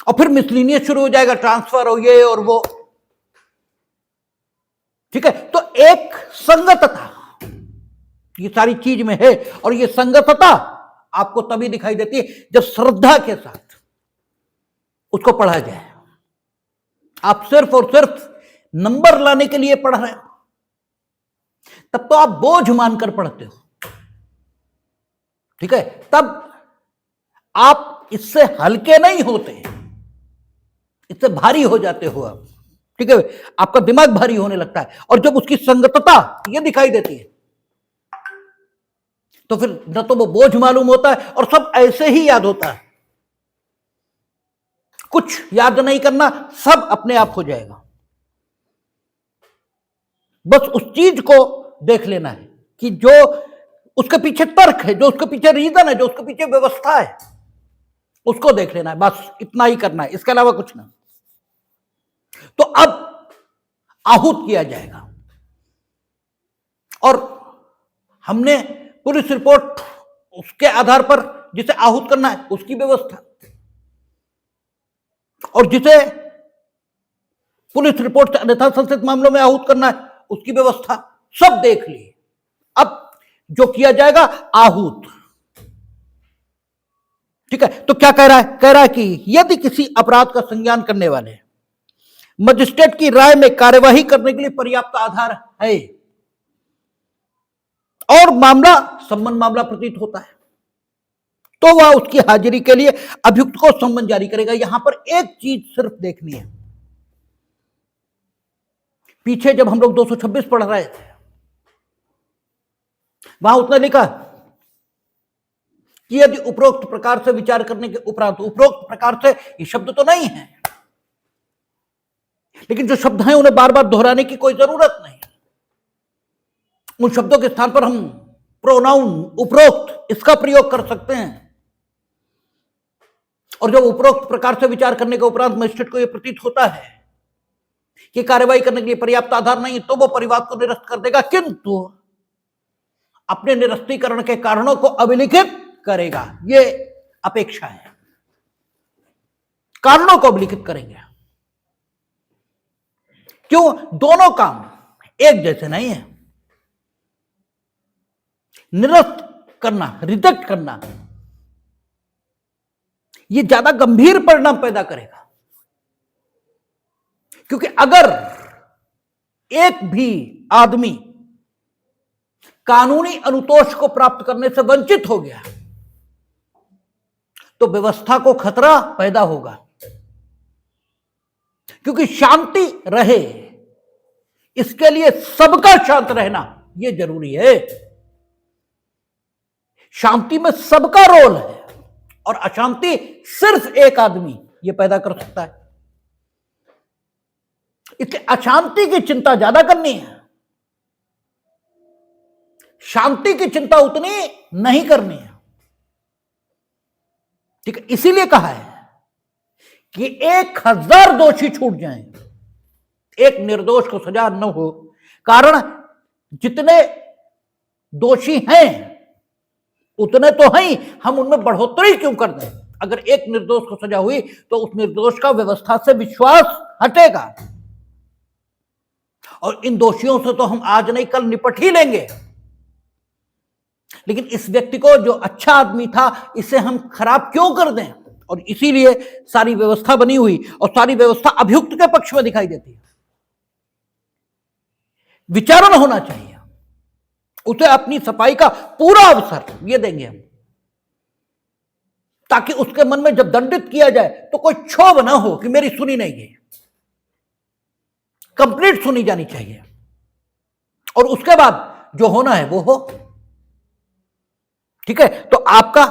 और फिर मिसलिनियस शुरू हो जाएगा, ट्रांसफर और ये और वो। ठीक है, तो एक संगतता ये सारी चीज में है, और ये संगतता आपको तभी दिखाई देती है जब श्रद्धा के साथ उसको पढ़ा जाए। आप सिर्फ और सिर्फ नंबर लाने के लिए पढ़ रहे हो, तब तो आप बोझ मानकर पढ़ते हो। ठीक है, तब आप इससे हल्के नहीं होते, इससे भारी हो जाते हो आप। ठीक है, आपका दिमाग भारी होने लगता है, और जब उसकी संगतता ये दिखाई देती है तो फिर न तो वो बोझ मालूम होता है, और सब ऐसे ही याद होता है। कुछ याद नहीं करना, सब अपने आप हो जाएगा। बस उस चीज को देख लेना है कि जो उसके पीछे तर्क है, जो उसके पीछे रीजन है, जो उसके पीछे व्यवस्था है, उसको देख लेना है, बस इतना ही करना है, इसके अलावा कुछ नहीं। तो अब आहूत किया जाएगा, और हमने पुलिस रिपोर्ट, उसके आधार पर जिसे आहूत करना है उसकी व्यवस्था, और जिसे पुलिस रिपोर्ट से अन्यथा संशोधित मामलों में आहूत करना है उसकी व्यवस्था सब देख ली। अब जो किया जाएगा आहूत, ठीक है। तो क्या कह रहा है कि यदि किसी अपराध का संज्ञान करने वाले मजिस्ट्रेट की राय में कार्यवाही करने के लिए पर्याप्त आधार है और मामला सम्मन मामला प्रतीत होता है तो वह उसकी हाजिरी के लिए अभियुक्त को सम्मन जारी करेगा। यहां पर एक चीज सिर्फ देखनी है, पीछे जब हम लोग 226 पढ़ रहे थे वहां उतना लिखा कि यदि उपरोक्त प्रकार से विचार करने के उपरांत, उपरोक्त प्रकार से ये शब्द तो नहीं है, लेकिन जो शब्द हैं उन्हें बार बार दोहराने की कोई जरूरत नहीं। उन शब्दों के स्थान पर हम प्रोनाउन उपरोक्त इसका प्रयोग कर सकते हैं। और जब उपरोक्त प्रकार से विचार करने के उपरांत मजिस्ट्रेट को यह प्रतीत होता है कि कार्रवाई करने के लिए पर्याप्त आधार नहीं है तो वो परिवाद को निरस्त कर देगा, किंतु अपने निरस्तीकरण के कारणों को अभिलिखित करेगा। ये अपेक्षा है, कारणों को अभिलिखित करेंगे। क्यों? दोनों काम एक जैसे नहीं है। निरस्त करना, रिजेक्ट करना, ये ज्यादा गंभीर परिणाम पैदा करेगा, क्योंकि अगर एक भी आदमी कानूनी अनुतोष को प्राप्त करने से वंचित हो गया तो व्यवस्था को खतरा पैदा होगा, क्योंकि शांति रहे इसके लिए सबका शांत रहना यह जरूरी है। शांति में सबका रोल है और अशांति सिर्फ एक आदमी यह पैदा कर सकता है। इसलिए अशांति की चिंता ज्यादा करनी है, शांति की चिंता उतनी नहीं करनी है, ठीक है। इसीलिए कहा है कि 1000 दोषी छूट जाएं, एक निर्दोष को सजा न हो। कारण जितने दोषी हैं उतने तो हैं, हम उनमें बढ़ोतरी क्यों कर दें? अगर एक निर्दोष को सजा हुई तो उस निर्दोष का व्यवस्था से विश्वास हटेगा और इन दोषियों से तो हम आज नहीं कल निपट ही लेंगे। लेकिन इस व्यक्ति को, जो अच्छा आदमी था, इसे हम खराब क्यों कर दें? और इसीलिए सारी व्यवस्था बनी हुई और सारी व्यवस्था अभियुक्त के पक्ष में दिखाई देती है। विचारण होना चाहिए, उसे अपनी सफाई का पूरा अवसर ये देंगे हम, ताकि उसके मन में जब दंडित किया जाए तो कोई क्षोभ ना हो कि मेरी सुनी नहीं गई, कंप्लीट सुनी जानी चाहिए और उसके बाद जो होना है वो हो, ठीक है। तो आपका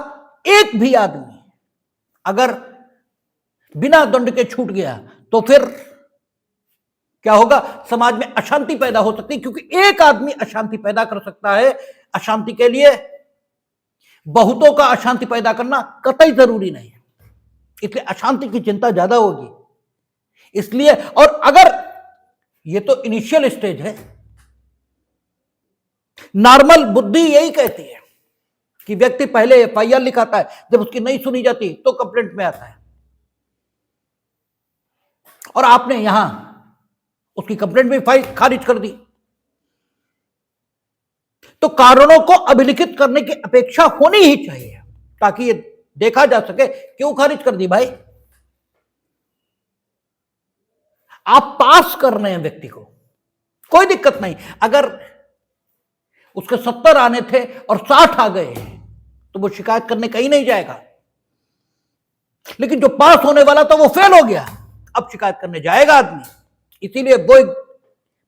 एक भी आदमी अगर बिना दंड के छूट गया तो फिर क्या होगा? समाज में अशांति पैदा हो सकती है, क्योंकि एक आदमी अशांति पैदा कर सकता है। अशांति के लिए बहुतों का अशांति पैदा करना कतई जरूरी नहीं है, इसलिए अशांति की चिंता ज्यादा होगी। इसलिए, और अगर ये तो इनिशियल स्टेज है, नॉर्मल बुद्धि यही कहती है कि व्यक्ति पहले एफआईआर लिखाता है, जब उसकी नहीं सुनी जाती तो कंप्लेंट में आता है, और आपने यहां उसकी कंप्लेंट भी खारिज कर दी। तो कारणों को अभिलिखित करने की अपेक्षा होनी ही चाहिए, ताकि ये देखा जा सके क्यों खारिज कर दी भाई। आप पास कर रहे हैं व्यक्ति को, कोई दिक्कत नहीं। अगर उसके 70 आने थे और 60 आ गए तो वो शिकायत करने कहीं नहीं जाएगा, लेकिन जो पास होने वाला था वो फेल हो गया, अब शिकायत करने जाएगा आदमी। इसीलिए वो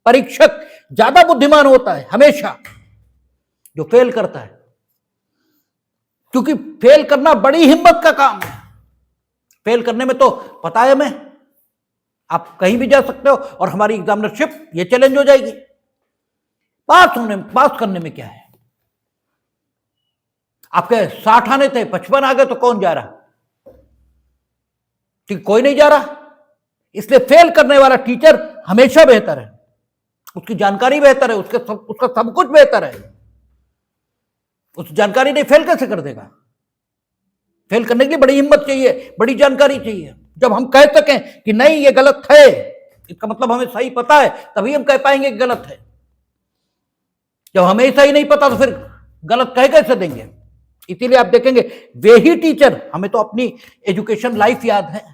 परीक्षक ज्यादा बुद्धिमान होता है हमेशा जो फेल करता है, क्योंकि फेल करना बड़ी हिम्मत का काम है। फेल करने में तो पता है, मैं आप कहीं भी जा सकते हो और हमारी एग्जामिनरशिप ये चैलेंज हो जाएगी। पास करने में क्या है? आपके 60 आने थे, 55 आ गए तो कौन जा रहा? ठीक, कोई नहीं जा रहा। इसलिए फेल करने वाला टीचर हमेशा बेहतर है, उसकी जानकारी बेहतर है, उसका सब कुछ बेहतर है। उस जानकारी नहीं, फेल कैसे कर देगा? फेल करने के लिए बड़ी हिम्मत चाहिए, बड़ी जानकारी चाहिए। जब हम कह सकें कि नहीं ये गलत है, इसका मतलब हमें सही पता है, तभी हम कह पाएंगे कि गलत है। जब हमें सही नहीं पता तो फिर गलत कह कैसे देंगे। इसीलिए आप देखेंगे वे ही टीचर, हमें तो अपनी एजुकेशन लाइफ याद है,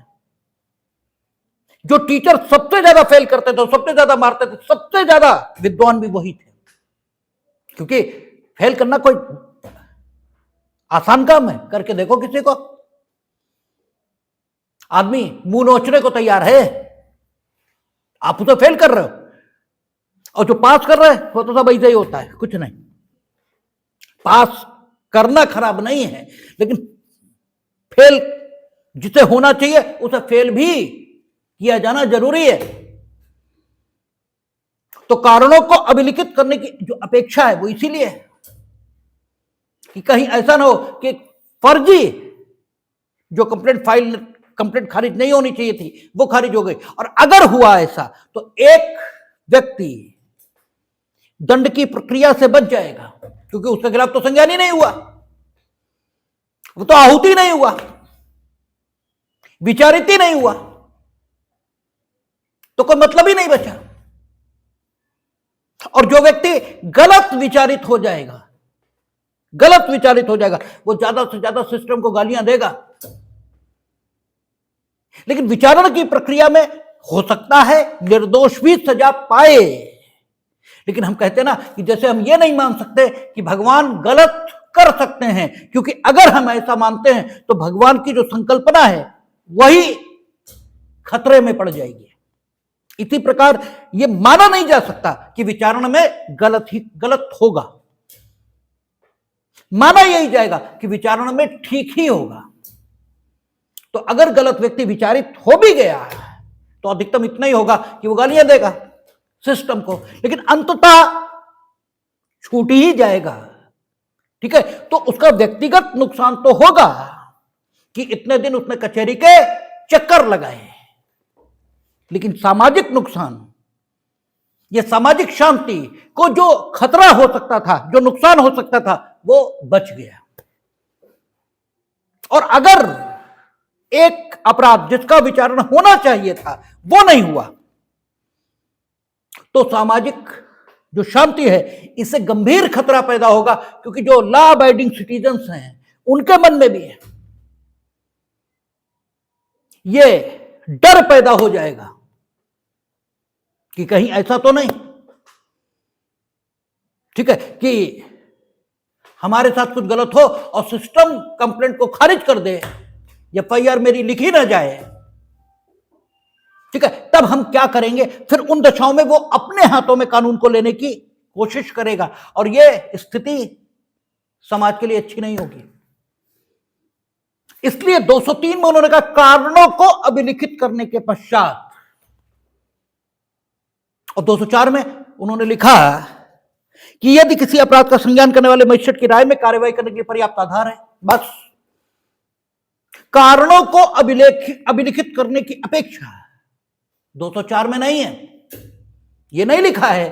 जो टीचर सबसे ज्यादा फेल करते थे, सबसे ज्यादा मारते थे, सबसे ज्यादा विद्वान भी वही थे। क्योंकि फेल करना कोई आसान काम है, करके देखो किसी को, आदमी मुंह नोचने को तैयार है, आप उसे फेल कर रहे हो, और जो पास कर रहे हैं वो तो सब ऐसे ही होता है, कुछ नहीं। पास करना खराब नहीं है, लेकिन फेल जिसे होना चाहिए उसे फेल भी किया जाना जरूरी है। तो कारणों को अभिलिखित करने की जो अपेक्षा है वो इसीलिए है कि कहीं ऐसा ना हो कि फर्जी जो कंप्लेंट खारिज नहीं होनी चाहिए थी वो खारिज हो गई, और अगर हुआ ऐसा तो एक व्यक्ति दंड की प्रक्रिया से बच जाएगा, क्योंकि उसके खिलाफ तो संज्ञान ही नहीं हुआ, वो तो आहुति नहीं हुआ, विचारित ही नहीं हुआ, तो कोई मतलब ही नहीं बचा। और जो व्यक्ति गलत विचारित हो जाएगा, वो ज्यादा से ज्यादा सिस्टम को गालियां देगा, लेकिन विचारण की प्रक्रिया में हो सकता है निर्दोष भी सजा पाए। लेकिन हम कहते हैं ना कि जैसे हम ये नहीं मान सकते कि भगवान गलत कर सकते हैं, क्योंकि अगर हम ऐसा मानते हैं तो भगवान की जो संकल्पना है वही खतरे में पड़ जाएगी। इसी प्रकार ये माना नहीं जा सकता कि विचारण में गलत होगा, माना यही जाएगा कि विचारण में ठीक ही होगा। तो अगर गलत व्यक्ति विचारित हो भी गया तो अधिकतम इतना ही होगा कि वो गालियां देगा सिस्टम को, लेकिन अंततः छूट ही जाएगा। ठीक है, तो उसका व्यक्तिगत नुकसान तो होगा कि इतने दिन उसने कचहरी के चक्कर लगाए, लेकिन सामाजिक नुकसान, यह सामाजिक शांति को जो खतरा हो सकता था, जो नुकसान हो सकता था, वो बच गया। और अगर एक अपराध जिसका विचारण होना चाहिए था वो नहीं हुआ, तो सामाजिक जो शांति है इससे गंभीर खतरा पैदा होगा, क्योंकि जो लॉ अबाइडिंग सिटीजन्स हैं उनके मन में भी है ये डर पैदा हो जाएगा कि कहीं ऐसा तो नहीं, ठीक है, कि हमारे साथ कुछ गलत हो और सिस्टम कंप्लेंट को खारिज कर दे, एफआईआर मेरी लिखी ना जाए। ठीक है, तब हम क्या करेंगे? फिर उन दशाओं में वो अपने हाथों में कानून को लेने की कोशिश करेगा, और यह स्थिति समाज के लिए अच्छी नहीं होगी। इसलिए 203 में उन्होंने कहा कारणों को अभिलिखित करने के पश्चात, और 204 में उन्होंने लिखा कि यदि किसी अपराध का संज्ञान करने वाले मजिस्ट्रेट की राय में कार्रवाई करने के लिए पर्याप्त आधार है, बस कारणों को अभिलिखित करने की अपेक्षा 204 में नहीं है। यह नहीं लिखा है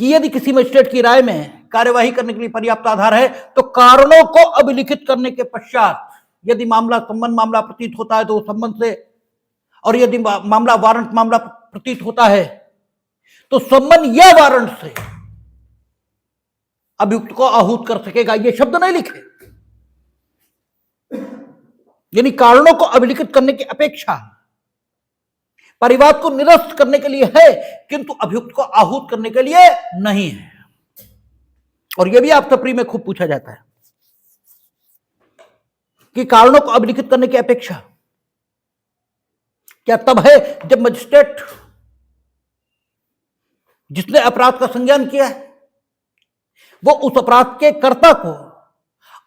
कि यदि किसी मजिस्ट्रेट की राय में कार्यवाही करने के लिए पर्याप्त आधार है तो कारणों को अभिलिखित करने के पश्चात यदि संबंध मामला प्रतीत होता है तो संबंध से, और यदि मामला वारंट मामला प्रतीत होता है तो संबंध या वारंट से अभियुक्त को आहूत कर सकेगा। ये शब्द नहीं लिखे, यानी कारणों को अभिलिखित करने की अपेक्षा परिवाद को निरस्त करने के लिए है, किंतु अभियुक्त को आहूत करने के लिए नहीं है। और यह भी आप सप्री में खूब पूछा जाता है कि कारणों को अभिलिखित करने की अपेक्षा क्या तब है जब मजिस्ट्रेट जिसने अपराध का संज्ञान किया है वो उस अपराध के कर्ता को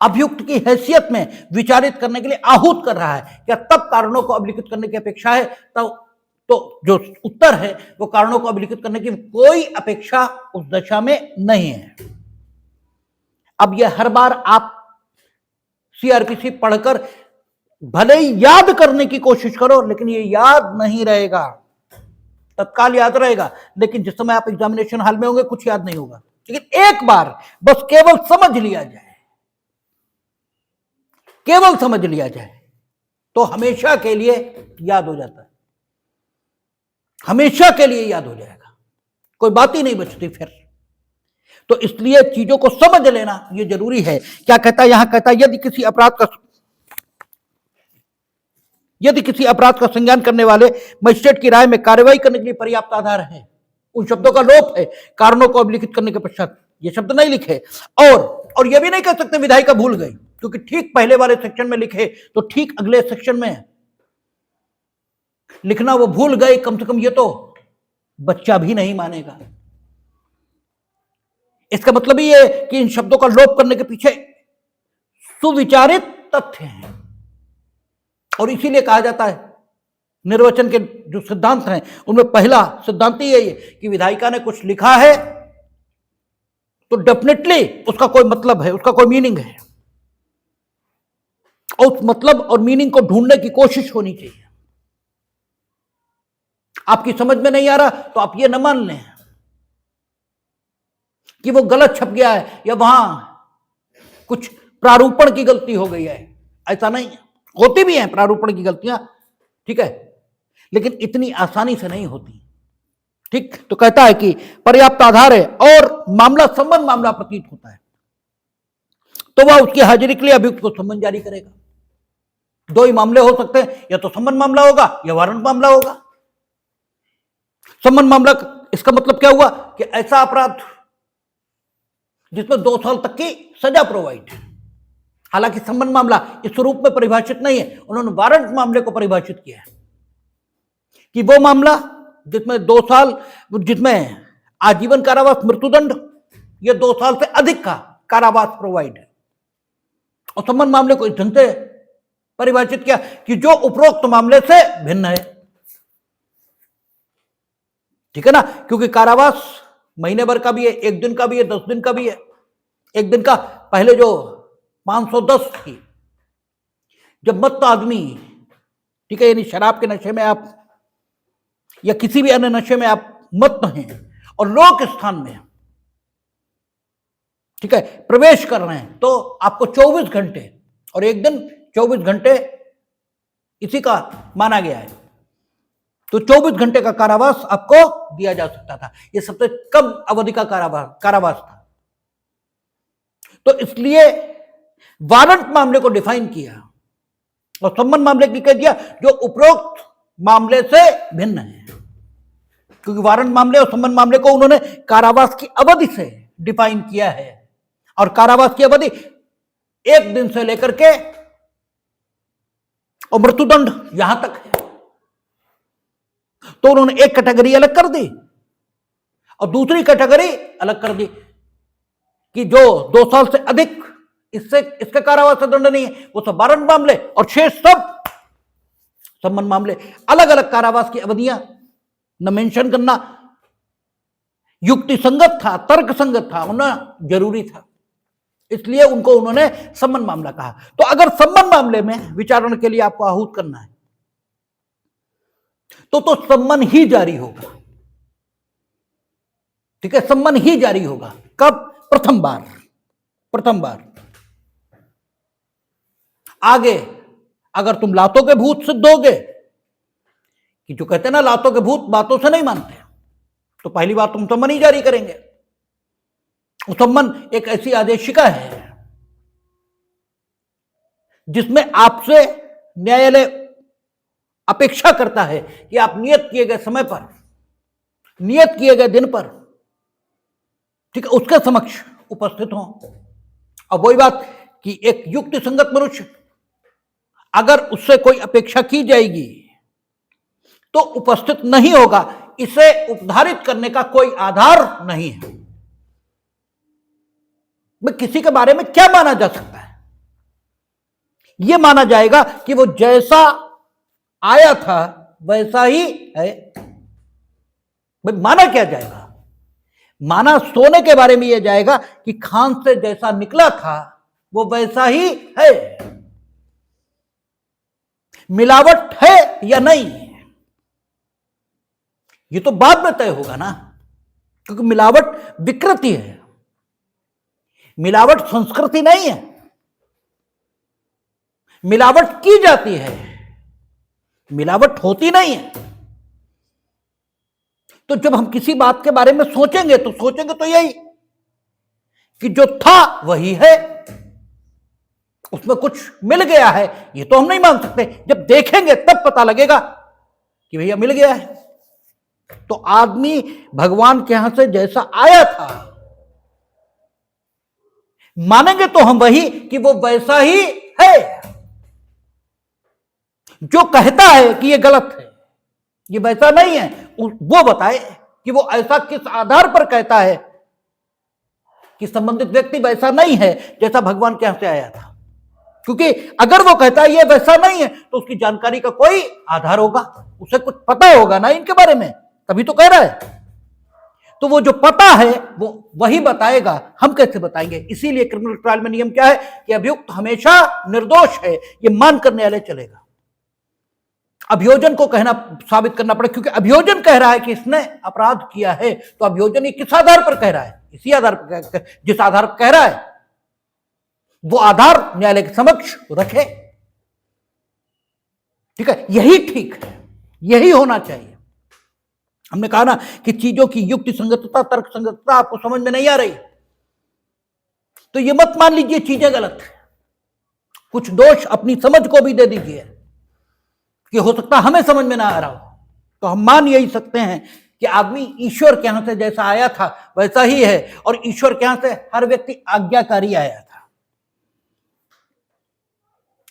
अभियुक्त की हैसियत में विचारित करने के लिए आहूत कर रहा है, क्या तब कारणों को अभिलिखित करने की अपेक्षा है? तब तो जो उत्तर है वो कारणों को अभिलिखित करने की कोई अपेक्षा उस दशा में नहीं है। अब यह हर बार आप सीआरपीसी पढ़कर भले ही याद करने की कोशिश करो, लेकिन ये याद नहीं रहेगा। तत्काल याद रहेगा, लेकिन जिस समय आप एग्जामिनेशन हॉल में होंगे कुछ याद नहीं होगा। लेकिन एक बार बस केवल समझ लिया जाए, तो हमेशा के लिए याद हो जाता है, हमेशा के लिए याद हो जाएगा, कोई बात ही नहीं बचती फिर। तो इसलिए चीजों को समझ लेना यह जरूरी है। क्या कहता है यहां, कहता है यदि किसी अपराध का संज्ञान करने वाले मजिस्ट्रेट की राय में कार्रवाई करने के लिए पर्याप्त आधार है। उन शब्दों का लोप है, कारणों को अभिलिखित करने के पश्चात ये शब्द नहीं लिखे। और ये भी नहीं कह सकते विधायिका भूल गई, क्योंकि ठीक पहले वाले सेक्शन में लिखे तो ठीक अगले सेक्शन में लिखना वो भूल गए, कम से कम ये तो बच्चा भी नहीं मानेगा। इसका मतलब ये है कि इन शब्दों का लोप करने के पीछे सुविचारित तथ्य हैं। और इसीलिए कहा जाता है निर्वचन के जो सिद्धांत हैं उनमें पहला सिद्धांत ही है कि विधायिका ने कुछ लिखा है तो डेफिनेटली उसका कोई मतलब है, उसका कोई मीनिंग है, और उस मतलब और मीनिंग को ढूंढने की कोशिश होनी चाहिए। आपकी समझ में नहीं आ रहा तो आप ये न मान लें कि वो गलत छप गया है या वहां कुछ प्रारूपण की गलती हो गई है। ऐसा नहीं है, होती भी हैं प्रारूपण की गलतियां, ठीक है, लेकिन इतनी आसानी से नहीं होती। ठीक, तो कहता है कि पर्याप्त आधार है और मामला संबंध मामला प्रतीत होता है तो वह उसकी हाजिरी के लिए अभियुक्त को सम्मन जारी करेगा। दो ही मामले हो सकते हैं, या तो संबंध मामला होगा या वारंट मामला होगा। संबंध मामला इसका मतलब क्या हुआ कि ऐसा अपराध जिसमें 2 साल तक की सजा प्रोवाइड है। हालांकि संबंध मामला इस रूप में परिभाषित नहीं है, उन्होंने वारंट मामले को परिभाषित किया है कि वो मामला जिसमें 2 साल, जिसमें आजीवन कारावास, मृत्युदंड, ये 2 साल से अधिक का कारावास प्रोवाइड है। और संबंध मामले को इस ढंग से परिभाषित किया कि जो उपरोक्त मामले से भिन्न है। ठीक है ना, क्योंकि कारावास महीने भर का भी है, 1 दिन का भी है, 10 दिन का भी है। 1 दिन का पहले जो 510 थी, जब मत्त आदमी, ठीक है, यानी शराब के नशे में आप या किसी भी अन्य नशे में आप मत्त हैं और लोक स्थान में, ठीक है, प्रवेश कर रहे हैं, तो आपको 24 घंटे और 1 दिन 24 घंटे इसी का माना गया है। तो 24 घंटे का कारावास आपको दिया जा सकता था। यह सबसे कम अवधि का कारावास था। तो इसलिए वारंट मामले को डिफाइन किया और संबंध मामले की कह दिया जो उपरोक्त मामले से भिन्न है, क्योंकि वारंट मामले और संबंध मामले को उन्होंने कारावास की अवधि से डिफाइन किया है। और कारावास की अवधि 1 दिन से लेकर के और मृत्युदंड यहां तक है। तो उन्होंने एक कैटेगरी अलग कर दी और दूसरी कैटेगरी अलग कर दी कि जो 2 साल से अधिक इसके कारावास से दंड नहीं है, वो सब वारंट मामले, और शेष सब संबंध मामले। अलग अलग कारावास की अवधियां न मेंशन करना युक्ति संगत था, तर्क संगत था, उन्हें जरूरी था, इसलिए उनको उन्होंने संबंध मामला कहा। तो अगर संबंध मामले में विचारण के लिए आपको आहूत करना है तो सम्मन ही जारी होगा। ठीक है, सम्मन ही जारी होगा। कब? प्रथम बार। आगे अगर तुम लातों के भूत सिद्ध होगे, कि जो कहते हैं ना लातों के भूत बातों से नहीं मानते, तो पहली बार तुम सम्मन ही जारी करेंगे। सम्मन एक ऐसी आदेशिका है जिसमें आपसे न्यायालय अपेक्षा करता है कि आप नियत किए गए समय पर, नियत किए गए दिन पर, ठीक है, उसके समक्ष उपस्थित हों। अब वही बात कि एक युक्ति संगत मनुष्य अगर उससे कोई अपेक्षा की जाएगी तो उपस्थित नहीं होगा, इसे उपधारित करने का कोई आधार नहीं है। मैं किसी के बारे में क्या माना जा सकता है? यह माना जाएगा कि वो जैसा आया था वैसा ही है। भाई माना क्या जाएगा? माना सोने के बारे में यह जाएगा कि खान से जैसा निकला था वो वैसा ही है। मिलावट है या नहीं, ये तो बाद में तय होगा ना, क्योंकि मिलावट विकृति है, मिलावट संस्कृति नहीं है। मिलावट की जाती है मिलावट होती नहीं है। तो जब हम किसी बात के बारे में सोचेंगे तो यही कि जो था वही है, उसमें कुछ मिल गया है, ये तो हम नहीं मान सकते। जब देखेंगे तब पता लगेगा कि भैया मिल गया है। तो आदमी भगवान के यहां से जैसा आया था मानेंगे तो हम वही कि वो वैसा ही है। जो कहता है कि ये गलत है, ये वैसा नहीं है, वो बताए कि वो ऐसा किस आधार पर कहता है कि संबंधित व्यक्ति वैसा नहीं है जैसा भगवान के यहां से आया था। क्योंकि अगर वो कहता है ये वैसा नहीं है तो उसकी जानकारी का कोई आधार होगा, उसे कुछ पता होगा ना इनके बारे में, तभी तो कह रहा है। तो वो जो पता है वो वही बताएगा, हम कैसे बताएंगे? इसीलिए क्रिमिनल ट्रायल में नियम क्या है कि अभियुक्त हमेशा निर्दोष है, ये मान कर न्यायालय चलेगा। अभियोजन को कहना साबित करना पड़ेगा, क्योंकि अभियोजन कह रहा है कि इसने अपराध किया है, तो अभियोजन ये किस आधार पर कह रहा है? इसी आधार पर, जिस आधार पर कह रहा है वो आधार न्यायालय के समक्ष रखे। ठीक है, यही ठीक है, यही होना चाहिए। हमने कहा ना कि चीजों की युक्ति संगतता, तर्क संगतता आपको समझ में नहीं आ रही तो ये मत मान लीजिए चीजें गलत है। कुछ दोष अपनी समझ को भी दे दीजिए कि हो सकता हमें समझ में ना आ रहा हो, तो हम मान यही सकते हैं कि आदमी ईश्वर के यहां से जैसा आया था वैसा ही है, और ईश्वर के यहां से हर व्यक्ति आज्ञाकारी आया था।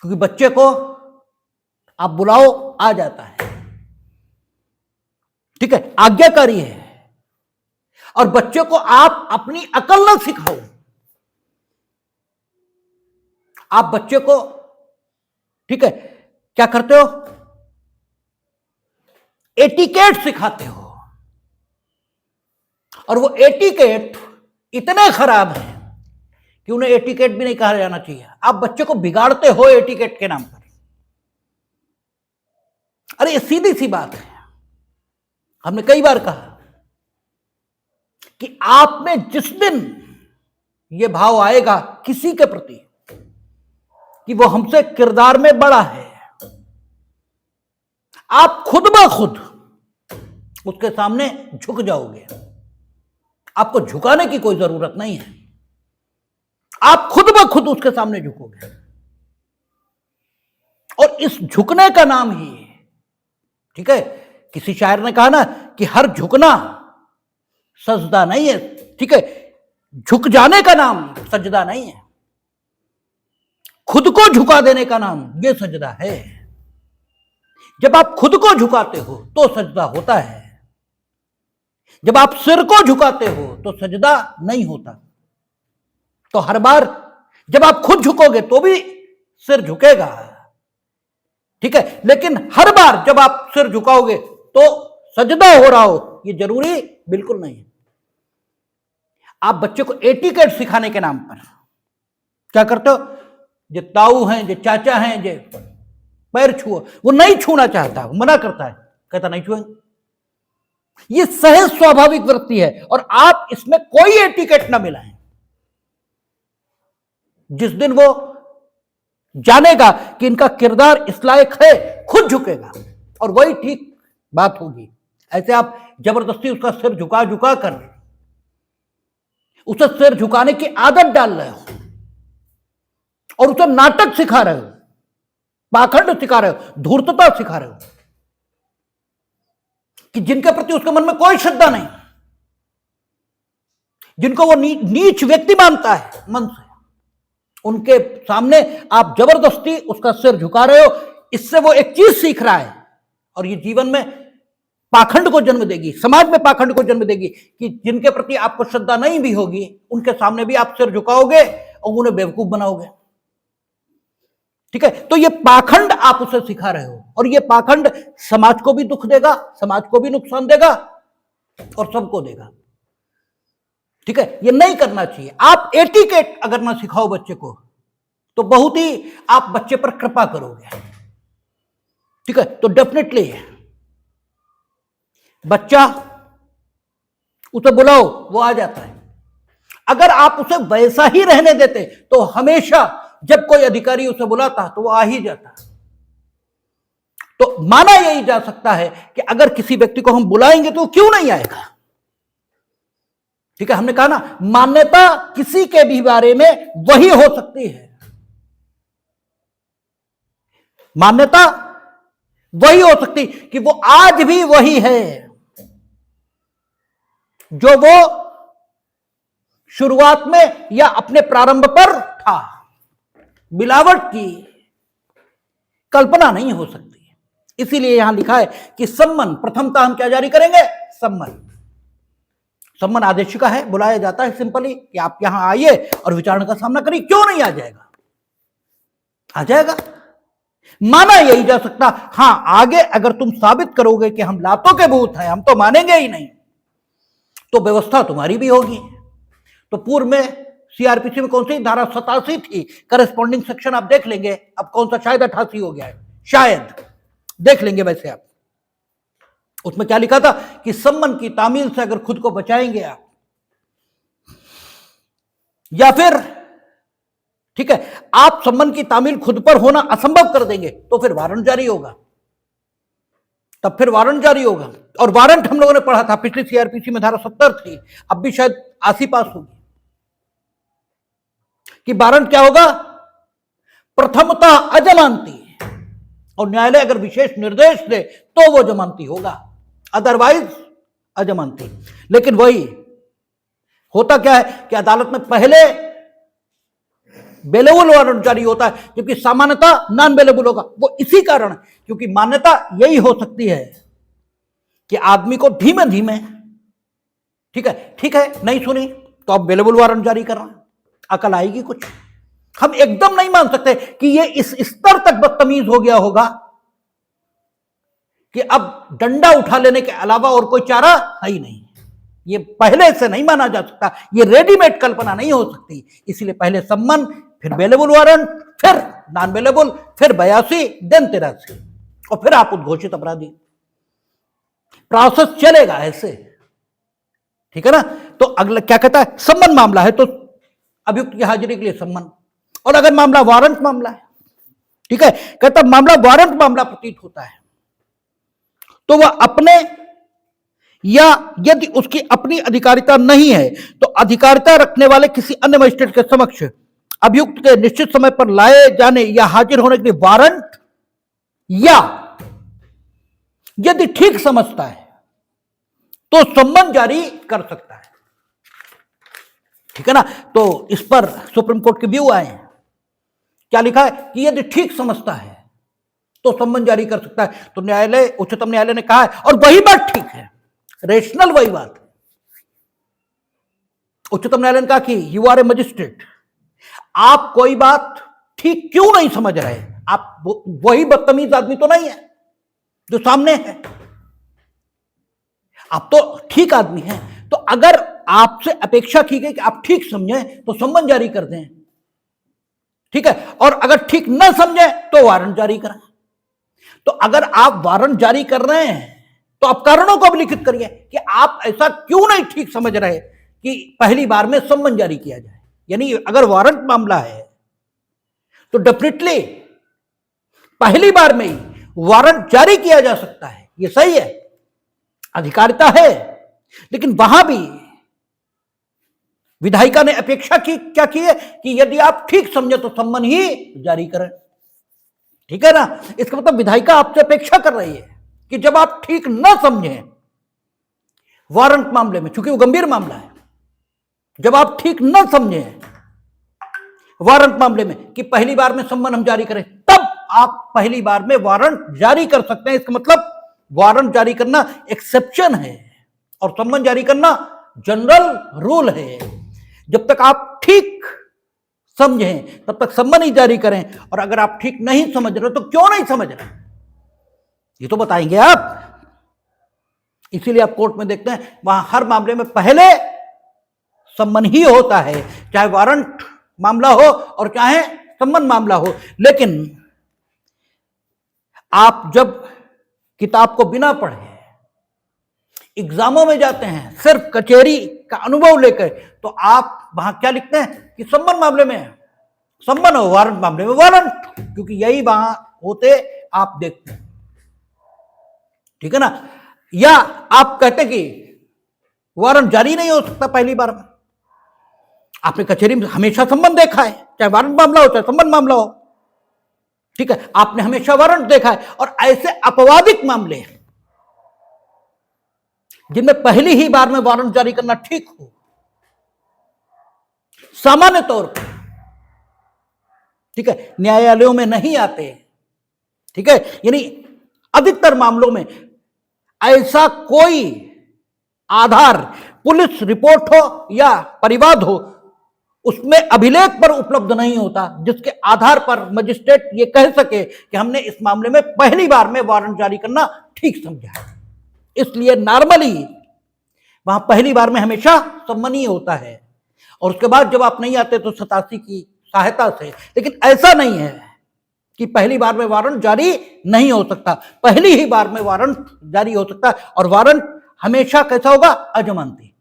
क्योंकि बच्चे को आप बुलाओ आ जाता है, ठीक है, आज्ञाकारी है। और बच्चे को आप अपनी अकल न सिखाओ, आप बच्चे को, ठीक है, क्या करते हो? एटिकेट सिखाते हो, और वो एटिकेट इतने खराब हैं कि उन्हें एटिकेट भी नहीं कहा जाना चाहिए। आप बच्चे को बिगाड़ते हो एटिकेट के नाम पर। अरे ये सीधी सी बात है, हमने कई बार कहा कि आप में जिस दिन ये भाव आएगा किसी के प्रति कि वो हमसे किरदार में बड़ा है, आप खुद ब खुद उसके सामने झुक जाओगे। आपको झुकाने की कोई जरूरत नहीं है, आप खुद ब खुद उसके सामने झुकोगे। और इस झुकने का नाम ही, ठीक है, किसी शायर ने कहा ना कि हर झुकना सजदा नहीं है, ठीक है, झुक जाने का नाम सजदा नहीं है, खुद को झुका देने का नाम ये सजदा है। जब आप खुद को झुकाते हो तो सजदा होता है, जब आप सिर को झुकाते हो तो सजदा नहीं होता। तो हर बार जब आप खुद झुकोगे तो भी सिर झुकेगा, ठीक है, लेकिन हर बार जब आप सिर झुकाओगे तो सजदा हो रहा हो ये जरूरी बिल्कुल नहीं है। आप बच्चे को एटिकेट सिखाने के नाम पर क्या करते हो? जो ताऊ हैं, जो चाचा हैं, जो पैर छुओ, वो नहीं छूना चाहता, वो मना करता है, कहता नहीं छुएंगे। ये सहज स्वाभाविक वृत्ति है, और आप इसमें कोई एटिकेट ना मिलाएं। जिस दिन वो जानेगा कि इनका किरदार इस लायक है, खुद झुकेगा, और वही ठीक बात होगी। ऐसे आप जबरदस्ती उसका सिर झुका झुका कर उसे सिर झुकाने की आदत डाल रहे हो, और उसे नाटक सिखा रहे हो, पाखंड सिखा रहे हो, धूर्तता सिखा रहे हो, कि जिनके प्रति उसके मन में कोई श्रद्धा नहीं, जिनको वो नीच व्यक्ति मानता है मन से, उनके सामने आप जबरदस्ती उसका सिर झुका रहे हो। इससे वो एक चीज सीख रहा है, और ये जीवन में पाखंड को जन्म देगी, समाज में पाखंड को जन्म देगी, कि जिनके प्रति आपको श्रद्धा नहीं भी होगी उनके सामने भी आप सिर झुकाओगे और उन्हें बेवकूफ बनाओगे, ठीक है। तो ये पाखंड आप उसे सिखा रहे हो, और ये पाखंड समाज को भी दुख देगा, समाज को भी नुकसान देगा, और सबको देगा, ठीक है। ये नहीं करना चाहिए। आप एटिकेट अगर ना सिखाओ बच्चे को तो बहुत ही आप बच्चे पर कृपा करोगे, ठीक है। तो डेफिनेटली बच्चा, उसे बुलाओ वो आ जाता है। अगर आप उसे वैसा ही रहने देते तो हमेशा जब कोई अधिकारी उसे बुलाता तो वो आ ही जाता। तो माना यही जा सकता है कि अगर किसी व्यक्ति को हम बुलाएंगे तो क्यों नहीं आएगा। ठीक है, हमने कहा ना, मान्यता किसी के भी बारे में वही हो सकती है, मान्यता वही हो सकती कि वो आज भी वही है जो वो शुरुआत में या अपने प्रारंभ पर था। मिलावट की कल्पना नहीं हो सकती। इसीलिए यहां लिखा है कि सम्मन, प्रथमतः हम क्या जारी करेंगे, सम्मन। सम्मन आदेश का है, बुलाया जाता है सिंपली कि आप यहां आइए और विचारणा का सामना करिए। क्यों नहीं आ जाएगा, आ जाएगा। माना यही जा सकता, हां आगे अगर तुम साबित करोगे कि हम लातों के भूत हैं, हम तो मानेंगे ही नहीं, तो व्यवस्था तुम्हारी भी होगी। तो पूर्व में सीआरपीसी में कौन सी धारा 87 थी, करस्पॉन्डिंग सेक्शन आप देख लेंगे, अब कौन सा शायद 88 हो गया है, शायद देख लेंगे। वैसे आप उसमें क्या लिखा था कि सम्मन की तामील से अगर खुद को बचाएंगे आप, या फिर ठीक है आप सम्मन की तामील खुद पर होना असंभव कर देंगे तो फिर वारंट जारी होगा, तब फिर वारंट जारी होगा। और वारंट हम लोगों ने पढ़ा था पिछली सीआरपीसी में, धारा 70 थी, अब भी शायद आसी पास होगी कि वारंट क्या होगा, प्रथमतः अजमानती, और न्यायालय अगर विशेष निर्देश दे तो वो जमानती होगा, अदरवाइज अजमानती। लेकिन वही होता क्या है कि अदालत में पहले बेलेबल वारंट जारी होता है, जबकि सामान्यतः नॉन बेलेबल होगा। वो इसी कारण, क्योंकि मान्यता यही हो सकती है कि आदमी को धीमे धीमे, ठीक है नहीं सुनी तो अब बेलेबल वारंट जारी कर रहे हैं, अकल आएगी कुछ। हम एकदम नहीं मान सकते कि ये इस स्तर तक बदतमीज हो गया होगा कि अब डंडा उठा लेने के अलावा और कोई चारा है ही नहीं। ये पहले से नहीं माना जा सकता, ये रेडीमेड कल्पना नहीं हो सकती। इसलिए पहले सम्मन, फिर बेलेबल वारंट, फिर नॉन बेलेबल, फिर 82, देन 83, और फिर आप उद्घोषित अपराधी। प्रोसेस चलेगा ऐसे, ठीक है ना। तो अगला क्या कहता है, सम्मन मामला है तो अभियुक्त की हाजिरी के लिए सम्मन, और अगर मामला वारंट मामला है, ठीक है, कहता मामला वारंट मामला प्रतीत होता है तो वह अपने, या यदि उसकी अपनी अधिकारिता नहीं है तो अधिकारिता रखने वाले किसी अन्य मजिस्ट्रेट के समक्ष अभियुक्त के निश्चित समय पर लाए जाने या हाजिर होने के लिए वारंट, या यदि ठीक समझता है तो सम्मन जारी कर सकता है, ठीक है ना। तो इस पर सुप्रीम कोर्ट के व्यू आए हैं। क्या लिखा है कि यदि ठीक समझता है तो सम्मन जारी कर सकता है। तो न्यायालय, उच्चतम न्यायालय ने कहा है, और वही बात ठीक है, रेशनल वही बात है। उच्चतम न्यायालय ने कहा कि यू आर ए मजिस्ट्रेट, आप कोई बात ठीक क्यों नहीं समझ रहे, आप वही बदतमीज आदमी तो नहीं है जो सामने है, आप तो ठीक आदमी हैं। तो अगर आपसे अपेक्षा की गई कि आप ठीक समझें तो सम्मन जारी कर दें, ठीक है, और अगर ठीक न समझें तो वारंट जारी करें। तो अगर आप वारंट जारी कर रहे हैं तो आप कारणों को अभिलिखित करिए कि आप ऐसा क्यों नहीं ठीक समझ रहे कि पहली बार में सम्मन जारी किया जाए। यानी अगर वारंट मामला है तो डेफिनेटली पहली बार में ही वारंट जारी किया जा सकता है, ये सही है, अधिकारिता है। लेकिन वहां भी विधायिका ने अपेक्षा की, क्या की है कि यदि आप ठीक समझे तो सम्मन ही जारी करें, ठीक है ना। इसका मतलब विधायिका आपसे अपेक्षा कर रही है कि जब आप ठीक न समझें वारंट मामले में, चूंकि वो गंभीर मामला है, जब आप ठीक न समझें वारंट मामले में कि पहली बार में सम्मन हम जारी करें, तब आप पहली बार में वारंट जारी कर सकते हैं। इसका मतलब वारंट जारी करना एक्सेप्शन है और सम्मन जारी करना जनरल रूल है। जब तक आप ठीक समझें तब तक सम्मन ही जारी करें, और अगर आप ठीक नहीं समझ रहे तो क्यों नहीं समझ रहे ये तो बताएंगे आप। इसीलिए आप कोर्ट में देखते हैं वहां हर मामले में पहले सम्मन ही होता है, चाहे वारंट मामला हो और चाहे सम्मन मामला हो। लेकिन आप जब किताब को बिना पढ़े एग्जामों में जाते हैं सिर्फ कचहरी का अनुभव लेकर, तो आप वहां क्या लिखते हैं कि सम्मन मामले में सम्मन हो, वारंट मामले में वारंट, क्योंकि यही वहां होते आप देखते हैं। ठीक है ना। या आप कहते कि वारंट जारी नहीं हो सकता पहली बार में, आपने कचहरी में हमेशा संबंध देखा है, चाहे वारंट मामला हो चाहे संबंध मामला हो, ठीक है, आपने हमेशा वारंट देखा है। और ऐसे अपवादिक मामले हैं जिनमें पहली ही बार में वारंट जारी करना ठीक हो, सामान्य तौर पर, ठीक है, न्यायालयों में नहीं आते, ठीक है। यानी अधिकतर मामलों में ऐसा कोई आधार, पुलिस रिपोर्ट हो या परिवाद हो, उसमें अभिलेख पर उपलब्ध नहीं होता जिसके आधार पर मजिस्ट्रेट ये कह सके कि हमने इस मामले में पहली बार में वारंट जारी करना ठीक समझा है। इसलिए नॉर्मली वहां पहली बार में हमेशा सम्मन ही होता है, और उसके बाद जब आप नहीं आते तो 87 की सहायता से। लेकिन ऐसा नहीं है कि पहली बार में वारंट जारी नहीं हो सकता, पहली ही बार में वारंट जारी हो सकता है। और वारंट हमेशा कैसा होगा? अजमानती।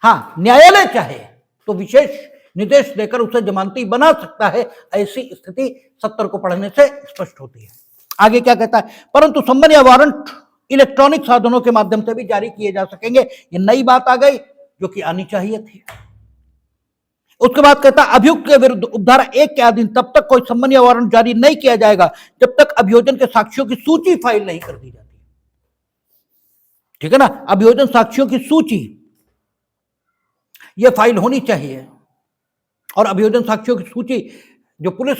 हाँ, न्यायालय चाहे तो विशेष निर्देश देकर उसे जमानती बना सकता है। ऐसी स्थिति 70 को पढ़ने से स्पष्ट होती है। आगे क्या कहता है? परंतु सम्मन या वारंट इलेक्ट्रॉनिक साधनों के माध्यम से भी जारी किए जा सकेंगे। ये नई बात आ गई जो कि आनी चाहिए थी। उसके बाद कहता है अभियुक्त के विरुद्ध उपधारा 1 के अधीन तब तक कोई सम्मन या वारंट जारी नहीं किया जाएगा जब तक अभियोजन के साक्ष्यों की सूची फाइल नहीं कर दी जाती, ठीक है ना। अभियोजन साक्ष्यों की सूची यह फाइल होनी चाहिए, और अभियोजन साक्ष्यों की सूची जो पुलिस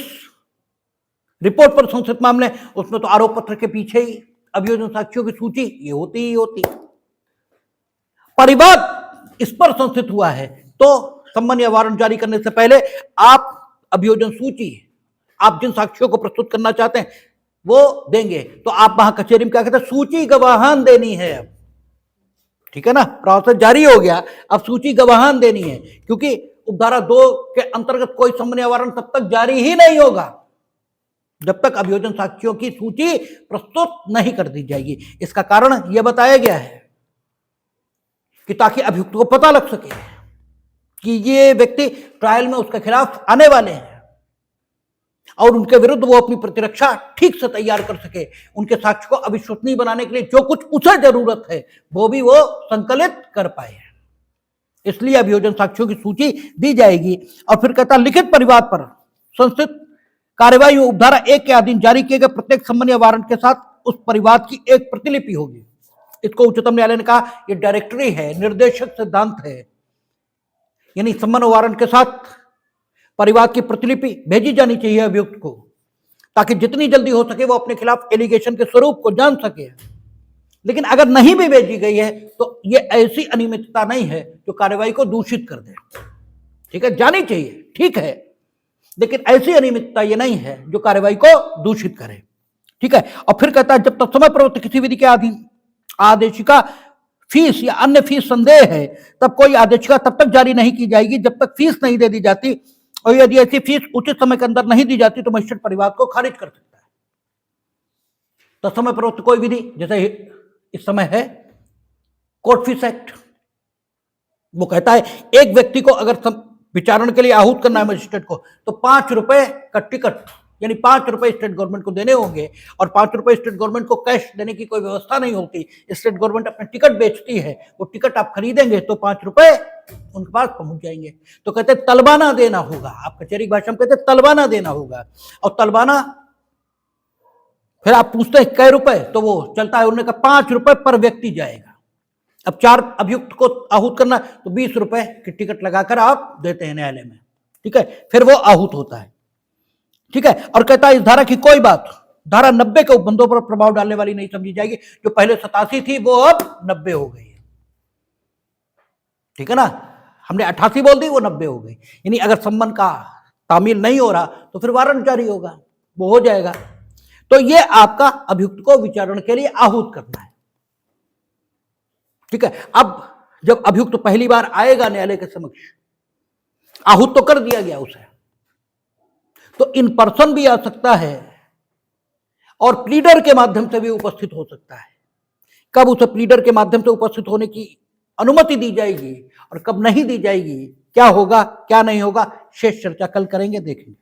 रिपोर्ट पर संशोधित मामले उसमें तो आरोप पत्र के पीछे ही अभियोजन साक्ष्यों की सूची ये होती ही होती। परिवाद इस पर संस्थित हुआ है तो सम्मन या वारंट जारी करने से पहले आप अभियोजन सूची, आप जिन साक्ष्यों को प्रस्तुत करना चाहते हैं वो देंगे। तो आप वहां कचहरी में क्या कहते हैं? सूची गवाहान देनी है अब, ठीक है ना। प्रोसेस जारी हो गया, अब सूची गवाहान देनी है, क्योंकि उपधारा 2 के अंतर्गत कोई सम्मन या वारंट तब तक जारी ही नहीं होगा जब तक अभियोजन साक्ष्यों की सूची प्रस्तुत नहीं कर दी जाएगी। इसका कारण यह बताया गया है कि ताकि अभियुक्त को पता लग सके कि ये व्यक्ति ट्रायल में उसके खिलाफ आने वाले हैं और उनके विरुद्ध वो अपनी प्रतिरक्षा ठीक से तैयार कर सके। उनके साक्ष्य को अविश्वसनीय बनाने के लिए जो कुछ उसे जरूरत है वो भी वो संकलित कर पाए। इसलिए अभियोजन साक्ष्यों की सूची दी जाएगी। और फिर कहता लिखित परिवाद पर संस्थित कार्यवाही में उपधारा 1 के अधीन जारी किए गए प्रत्येक सम्मन या वारंट के साथ उस परिवाद की एक प्रतिलिपि होगी। इसको उच्चतम न्यायालय ने कहा ये डायरेक्टरी है, निर्देशक सिद्धांत है, यानी सम्मन और वारंट के साथ परिवाद की प्रतिलिपि भेजी जानी चाहिए अभियुक्त को, ताकि जितनी जल्दी हो सके वो अपने खिलाफ एलिगेशन के स्वरूप को जान सके। लेकिन अगर नहीं भी भेजी गई है तो ये ऐसी अनियमितता नहीं है जो कार्यवाही को दूषित कर दे, ठीक है। जानी चाहिए, ठीक है, लेकिन ऐसी अनियमितता ये नहीं है जो कार्यवाही को दूषित करे, ठीक है। और फिर कहता है जब तक समय प्रवृत्त किसी विधि के अधीन आदेशिका फीस या अन्य फीस संदेह है तब कोई आदेशिका तब तक जारी नहीं की जाएगी जब तक फीस नहीं दे दी जाती, और यदि ऐसी फीस उचित समय के अंदर नहीं दी जाती तो मजिस्ट्रेट परिवाद को खारिज कर सकता है। तो समय प्रवृत्त कोई विधि, जैसे इस समय है कोर्ट फीस एक्ट, वो कहता है एक व्यक्ति को अगर विचारण के लिए आहूत करना है मजिस्ट्रेट को तो 5 रुपए का टिकट, यानी 5 रुपए स्टेट गवर्नमेंट को देने होंगे। और 5 रुपए स्टेट गवर्नमेंट को कैश देने की कोई व्यवस्था नहीं होती, स्टेट गवर्नमेंट अपने टिकट बेचती है, वो टिकट आप खरीदेंगे तो 5 रुपए उनके पास पहुंच जाएंगे। तो कहते तलबाना देना होगा, आप कचहरी भाषा में कहते तलबाना देना होगा। और तलबाना फिर आप पूछते हैं कै रुपए, तो वो चलता है, उन्होंने कहा 5 रुपए पर व्यक्ति जाएगा। अब 4 अभियुक्त को आहूत करना तो 20 रुपए की टिकट लगाकर आप देते हैं न्यायालय में, ठीक है, फिर वो आहूत होता है, ठीक है। और कहता है इस धारा की कोई बात धारा 90 के उपबंधों पर प्रभाव डालने वाली नहीं समझी जाएगी। जो पहले 87 थी वो अब 90 हो गई है, ठीक है ना। हमने 88 बोल दी, वो 90 हो गई। यानी अगर सम्मन का तामील नहीं हो रहा तो फिर वारंट जारी होगा, वो हो जाएगा। तो ये आपका अभियुक्त को विचारण के लिए आहूत करना है, ठीक है। अब जब अभियुक्त पहली बार आएगा न्यायालय के समक्ष, आहूत तो कर दिया गया उसे, तो इन पर्सन भी आ सकता है और प्लीडर के माध्यम से भी उपस्थित हो सकता है। कब उसे प्लीडर के माध्यम से उपस्थित होने की अनुमति दी जाएगी और कब नहीं दी जाएगी, क्या होगा क्या नहीं होगा, शेष चर्चा कल करेंगे, देखेंगे।